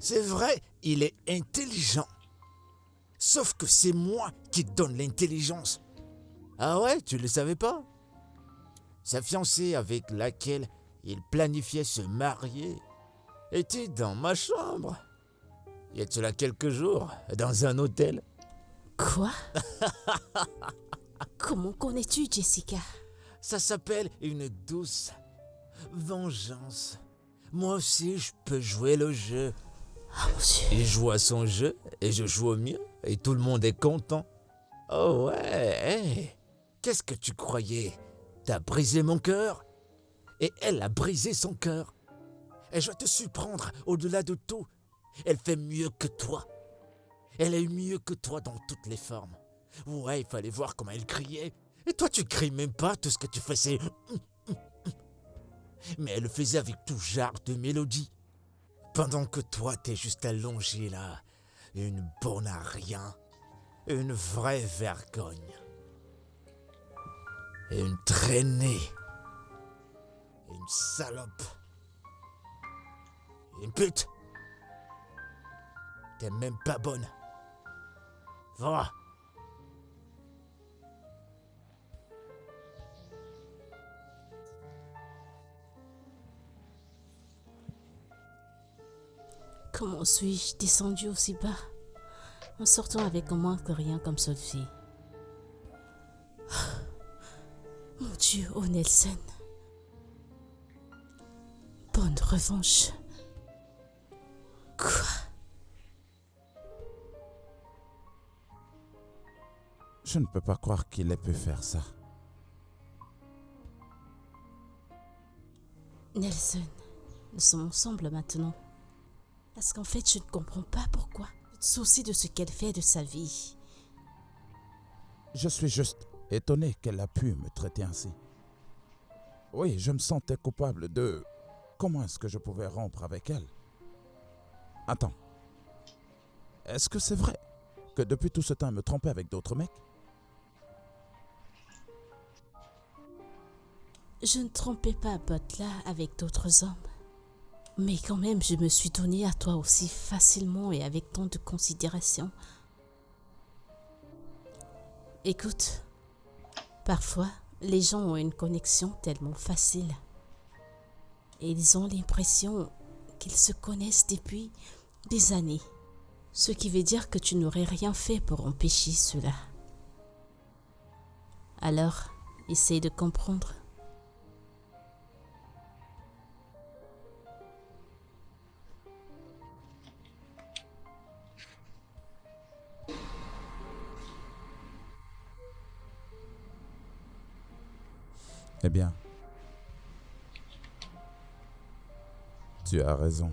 C'est vrai, il est intelligent. Sauf que c'est moi qui donne l'intelligence. Ah ouais, tu le savais pas? Sa fiancée avec laquelle il planifiait se marier était dans ma chambre. Il y a de cela quelques jours, dans un hôtel. Quoi? Comment connais-tu Jessica? Ça s'appelle une douce vengeance. Moi aussi, je peux jouer le jeu. Oh mon Dieu. Il joue à son jeu et je joue au mien et tout le monde est content. Oh ouais, hey. Qu'est-ce que tu croyais? T'as brisé mon cœur et elle a brisé son cœur. Et je vais te surprendre au-delà de tout. Elle fait mieux que toi. Elle est mieux que toi dans toutes les formes. Ouais, il fallait voir comment elle criait. Et toi, tu cries même pas, tout ce que tu fais, c'est... Mais elle le faisait avec tout genre de mélodie. Pendant que toi, t'es juste allongé là. Une bonne à rien. Une vraie vergogne. Et une traînée. Et une salope. Et une pute. T'es même pas bonne. Va. Comment suis-je descendu aussi bas en sortant avec un moins que rien comme celle-ci? Mon Dieu, oh Nelson. Bonne revanche. Quoi? Je ne peux pas croire qu'il ait pu faire ça. Nelson, nous sommes ensemble maintenant. Parce qu'en fait, je ne comprends pas pourquoi. Tu te soucies de ce qu'elle fait de sa vie. Je suis juste étonné qu'elle a pu me traiter ainsi. Oui, je me sentais coupable de... Comment est-ce que je pouvais rompre avec elle? Attends. Est-ce que c'est vrai que depuis tout ce temps, elle me trompait avec d'autres mecs? Je ne trompais pas Butler avec d'autres hommes. Mais quand même, je me suis donnée à toi aussi facilement et avec tant de considération. Écoute, parfois, les gens ont une connexion tellement facile. Et ils ont l'impression qu'ils se connaissent depuis des années. Ce qui veut dire que tu n'aurais rien fait pour empêcher cela. Alors, essaye de comprendre. Eh bien, tu as raison.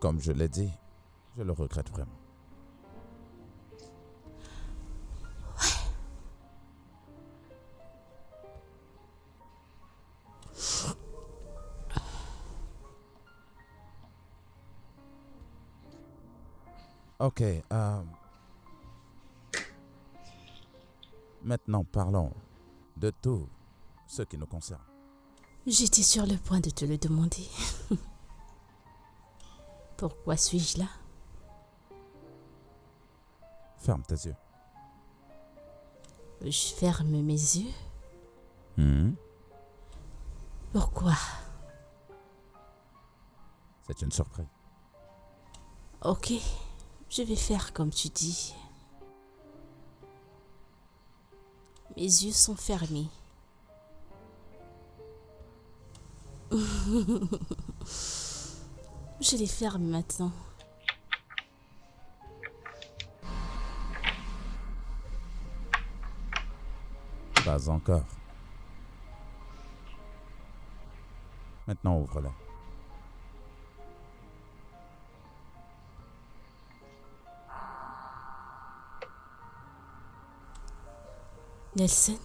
Comme je l'ai dit, je le regrette vraiment. Ok, maintenant parlons de tout ce qui nous concerne. J'étais sur le point de te le demander. Pourquoi suis-je là? Ferme tes yeux. Je ferme mes yeux. Hmm. Pourquoi? C'est une surprise. Ok, je vais faire comme tu dis. Mes yeux sont fermés. Je les ferme maintenant. Pas encore. Maintenant, ouvre-la. Nelson,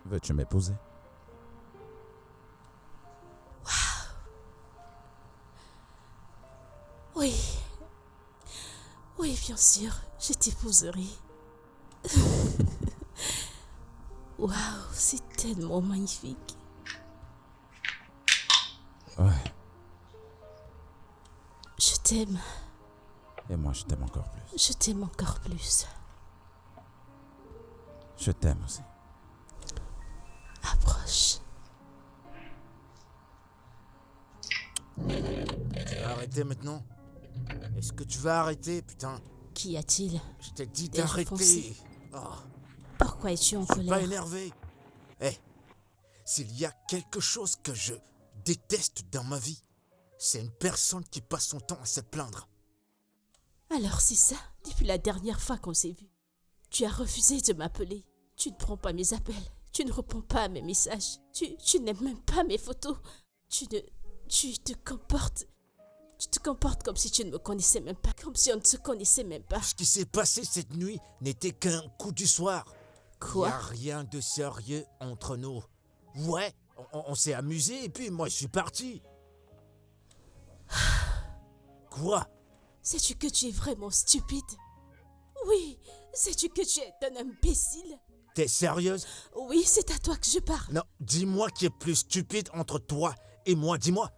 Veux-tu m'épouser? oui. Oui, bien sûr, je t'épouserai. Waouh, c'est tellement magnifique. Ouais. Je t'aime, Et moi, je t'aime encore plus. je t'aime encore plus. Je t'aime aussi. Approche. Tu vas arrêter maintenant? Est-ce que tu vas arrêter, putain? Qu'y a-t-il? Je t'ai dit T'es d'arrêter. enfoncé. Oh, Pourquoi es-tu en je suis pas colère? énervé. Eh, s'il y a quelque chose que je déteste dans ma vie, c'est une personne qui passe son temps à se plaindre. Alors c'est ça, depuis la dernière fois qu'on s'est vu. Tu as refusé de m'appeler. Tu ne prends pas mes appels. Tu ne réponds pas à mes messages. Tu n'aimes même pas mes photos. Tu te comportes... Tu te comportes comme si tu ne me connaissais même pas. Comme si on ne se connaissait même pas. Ce qui s'est passé cette nuit n'était qu'un coup du soir. Il n'y Quoi? a rien de sérieux entre nous. Ouais, on s'est amusé et puis moi je suis parti. Quoi? Sais-tu que tu es vraiment stupide? Oui, sais-tu que tu es un imbécile? T'es sérieuse? Oui, c'est à toi que je parle. Non, dis-moi qui est plus stupide entre toi et moi, dis-moi.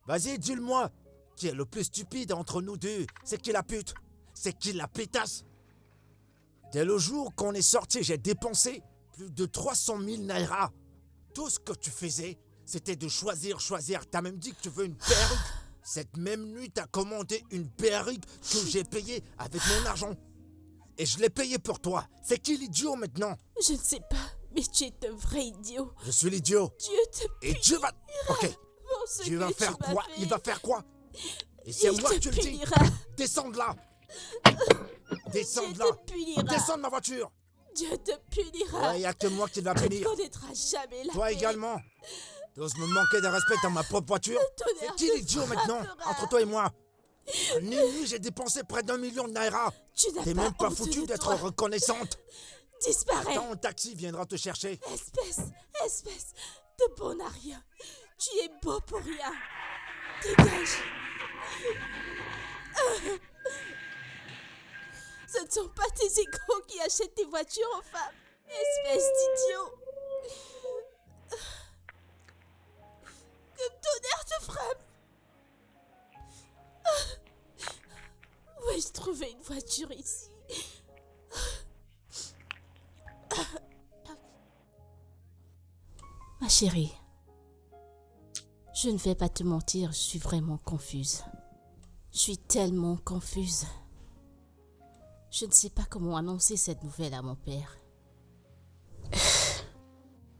Vas-y, dis-le-moi. Qui est le plus stupide entre nous deux? C'est qui la pute? C'est qui la pétasse? Dès le jour qu'on est sorti, j'ai dépensé plus de 300 000 naira. Tout ce que tu faisais, c'était de choisir. T'as même dit que tu veux une perruque. Cette même nuit, t'as commandé une perruque que j'ai payée avec mon argent. Et je l'ai payée pour toi. C'est qui l'idiot maintenant? Je ne sais pas, mais tu es un vrai idiot. Je suis l'idiot. Dieu te Et Dieu va... Ok. pour ce Dieu va que faire tu m'as quoi? fait. Il va faire quoi? Et c'est Il moi te que tu le dis. punira. Descends de là. Descends Dieu de là. te punira. Descends de ma voiture. Dieu te punira. Il n'y a que moi qui va Tu ne punir. connaîtras jamais la Toi paix. également. T'oses me manquer de respect dans ma propre voiture? tonnerre C'est qui te l'idiot maintenant? frappera. Entre toi et moi. En une nuit, j'ai dépensé près d'1 million de naira. Tu n'as T'es pas même pas honte foutu de d'être toi. reconnaissante. Disparais. Ton taxi viendra te chercher. Espèce de bon à rien. Tu es beau pour rien. Dégage. Ce ne sont pas tes égaux qui achètent tes voitures aux femmes. Espèce d'idiot. Que le tonnerre te frappe. Où ai-je trouvé une voiture ici? Ma chérie, je ne vais pas te mentir, je suis vraiment confuse. Je suis tellement confuse. Je ne sais pas comment annoncer cette nouvelle à mon père.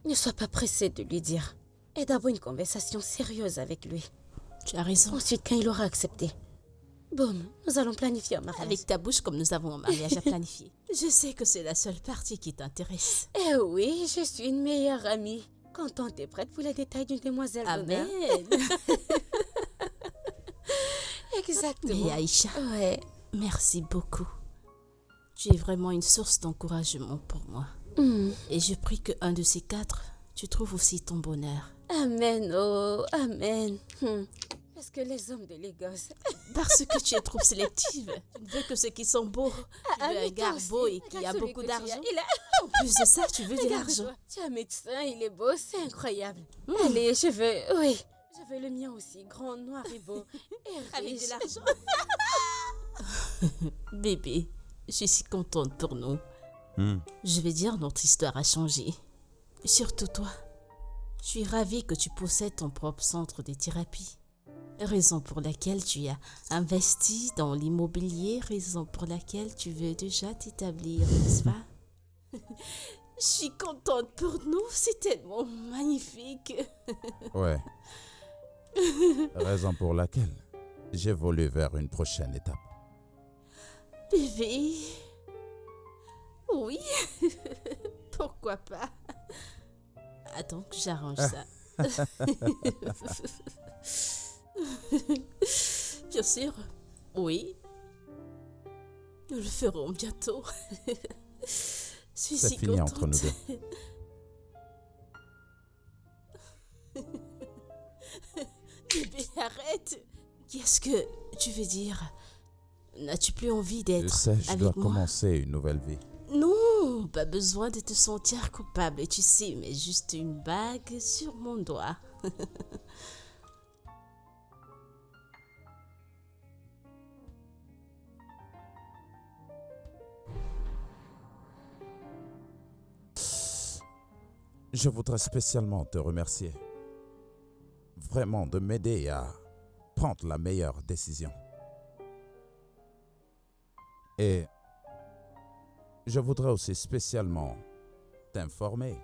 Ne sois pas pressé de lui dire. Aie d'abord une conversation sérieuse avec lui. Tu as raison. Ensuite, quand il aura accepté, boum, nous allons planifier un mariage. Avec ta bouche comme nous avons un mariage à planifier. Je sais que c'est la seule partie qui t'intéresse. Eh oui, je suis une meilleure amie. Quand on est prête pour les détails d'une demoiselle d'honneur. Amen. Exactement. Mais Aïcha, Ouais. merci beaucoup. Tu es vraiment une source d'encouragement pour moi. Et je prie que un de ces quatre, tu trouves aussi ton bonheur. Amen, oh, amen. Parce que les hommes de Lagos... Parce que tu es trop sélective. Tu ne veux que ceux qui sont beaux. Tu veux un mais toi gars aussi, beau et qui regarde a celui beaucoup que tu as. d'argent. Il a... En plus de ça, tu veux de Regarde-toi. l'argent. Tu es un médecin, il est beau, c'est incroyable. Allez, je veux... Oui. Je veux le mien aussi, grand, noir et beau. Et Avec riche. de l'argent. Bébé, je suis si contente pour nous. Je vais dire, notre histoire a changé. Surtout toi. Je suis ravie que tu possèdes ton propre centre de thérapie. Raison pour laquelle tu as investi dans l'immobilier, raison pour laquelle tu veux déjà t'établir, n'est-ce pas? Je suis contente pour nous, c'est tellement magnifique. Ouais. Raison pour laquelle j'évolue vers une prochaine étape. Bébé. Oui. Pourquoi pas? Attends que j'arrange ça. Bien sûr. Oui. Nous le ferons bientôt. Je suis C'est si fini contente. entre nous deux. Bébé, arrête. Qu'est-ce que tu veux dire? N'as-tu plus envie Je d'être sais, je avec dois moi? commencer une nouvelle vie. Non, pas besoin de te sentir coupable, tu sais, mais juste une bague sur mon doigt. Je voudrais spécialement te remercier. Vraiment de m'aider à prendre la meilleure décision. Et je voudrais aussi spécialement t'informer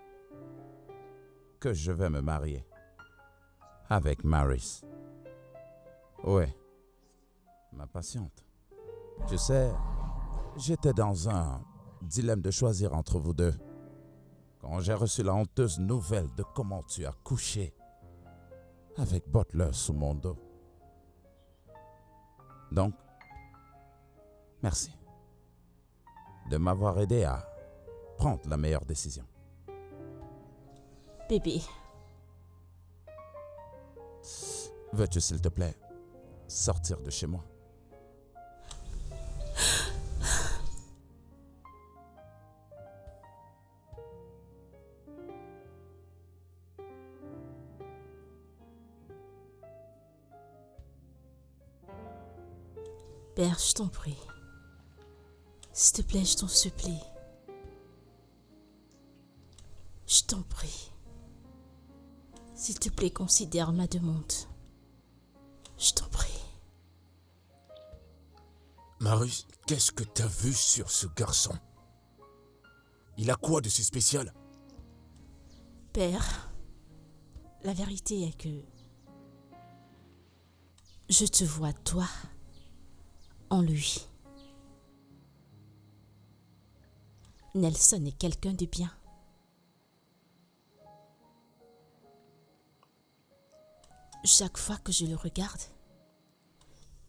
que je vais me marier avec Maris. Ouais, ma patiente. Tu sais, j'étais dans un dilemme de choisir entre vous deux. Quand j'ai reçu la honteuse nouvelle de comment tu as couché avec Butler sous mon dos. Donc, merci de m'avoir aidé à prendre la meilleure décision. Bébé, Veux-tu, s'il te plaît, sortir de chez moi? Père, je t'en prie. S'il te plaît, je t'en supplie. Je t'en prie. S'il te plaît, considère ma demande. Je t'en prie. Marius, qu'est-ce que t'as vu sur ce garçon? Il a quoi de si spécial? Père, la vérité est que je te vois, toi, en lui. Nelson est quelqu'un de bien. Chaque fois que je le regarde,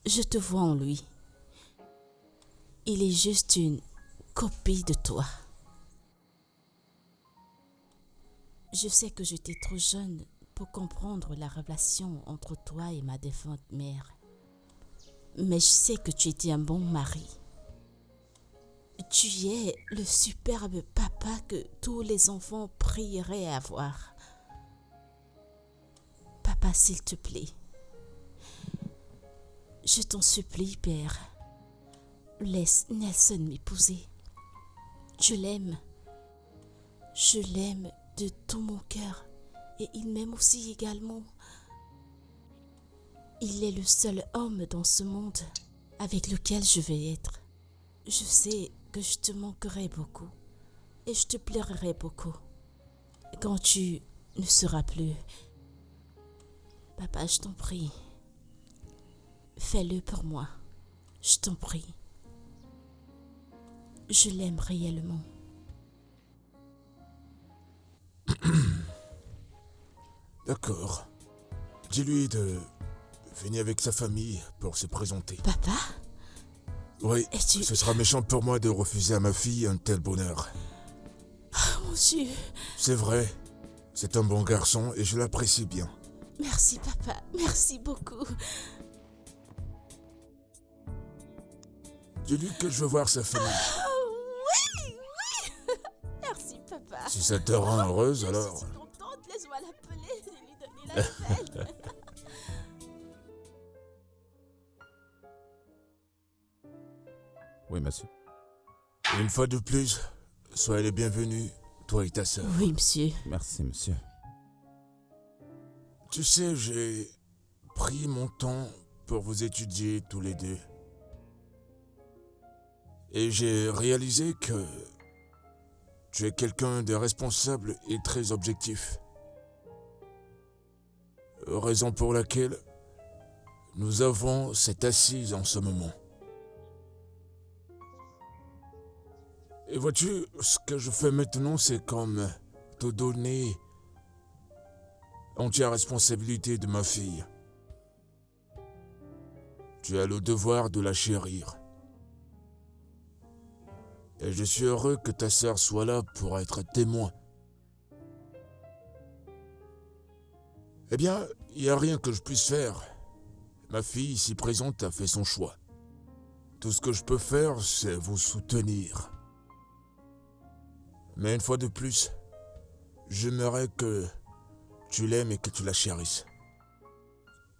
je te vois en lui. Il est juste une copie de toi. Je sais que j'étais trop jeune pour comprendre la relation entre toi et ma défunte mère. Mais je sais que tu étais un bon mari. Tu es le superbe papa que tous les enfants prieraient avoir. Papa, s'il te plaît. Je t'en supplie, Père. Laisse Nelson m'épouser. Je l'aime. Je l'aime de tout mon cœur. Et il m'aime aussi également. Il est le seul homme dans ce monde avec lequel je vais être. Je sais que je te manquerai beaucoup. Et je te pleurerai beaucoup. Quand tu ne seras plus. Papa, je t'en prie. Fais-le pour moi. Je t'en prie. Je l'aime réellement. D'accord. Dis-lui de venir avec sa famille pour se présenter. Papa, Oui, es-tu... ce sera méchant pour moi de refuser à ma fille un tel bonheur. Oh, mon Dieu. C'est vrai, c'est un bon garçon et je l'apprécie bien. Merci, papa. Merci beaucoup. Dis-lui que je veux voir sa famille. Oui, oui. Merci, papa. Si ça te rend heureuse, alors... Je suis contente. Laisse-moi l'appeler et lui donner la nouvelle. Oui, monsieur. Une fois de plus, soyez les bienvenus, toi et ta sœur. Oui, monsieur. Merci, monsieur. Tu sais, j'ai pris mon temps pour vous étudier tous les deux. Et j'ai réalisé que tu es quelqu'un de responsable et très objectif. Raison pour laquelle nous avons cette assise en ce moment. Et vois-tu, ce que je fais maintenant, c'est comme te donner entière responsabilité de ma fille. Tu as le devoir de la chérir. Et je suis heureux que ta sœur soit là pour être témoin. Eh bien, il n'y a rien que je puisse faire. Ma fille ici présente a fait son choix. Tout ce que je peux faire, c'est vous soutenir. Mais une fois de plus, j'aimerais que tu l'aimes et que tu la chérisses.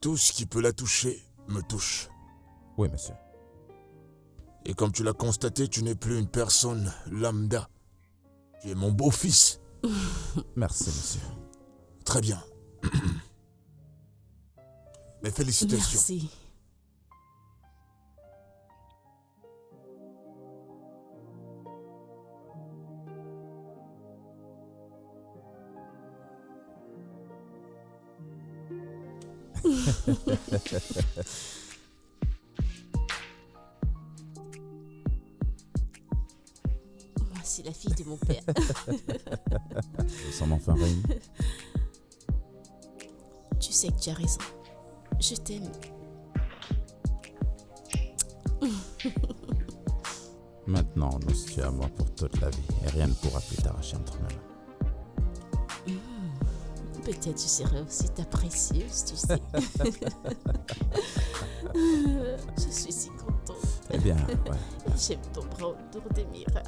Tout ce qui peut la toucher me touche. Oui, monsieur. Et comme tu l'as constaté, tu n'es plus une personne lambda. Tu es mon beau-fils. Merci, monsieur. Très bien. Mes félicitations. Merci. Moi, c'est la fille de mon père. Je sens enfin réunis. Tu sais que tu as raison. Je t'aime. Maintenant, on se tient à moi pour toute la vie et rien ne pourra plus t'arracher entre mes mains. Peut-être je serai aussi ta précieuse, tu sais. Je suis si contente. Eh bien, ouais. J'aime ton bras autour des miras.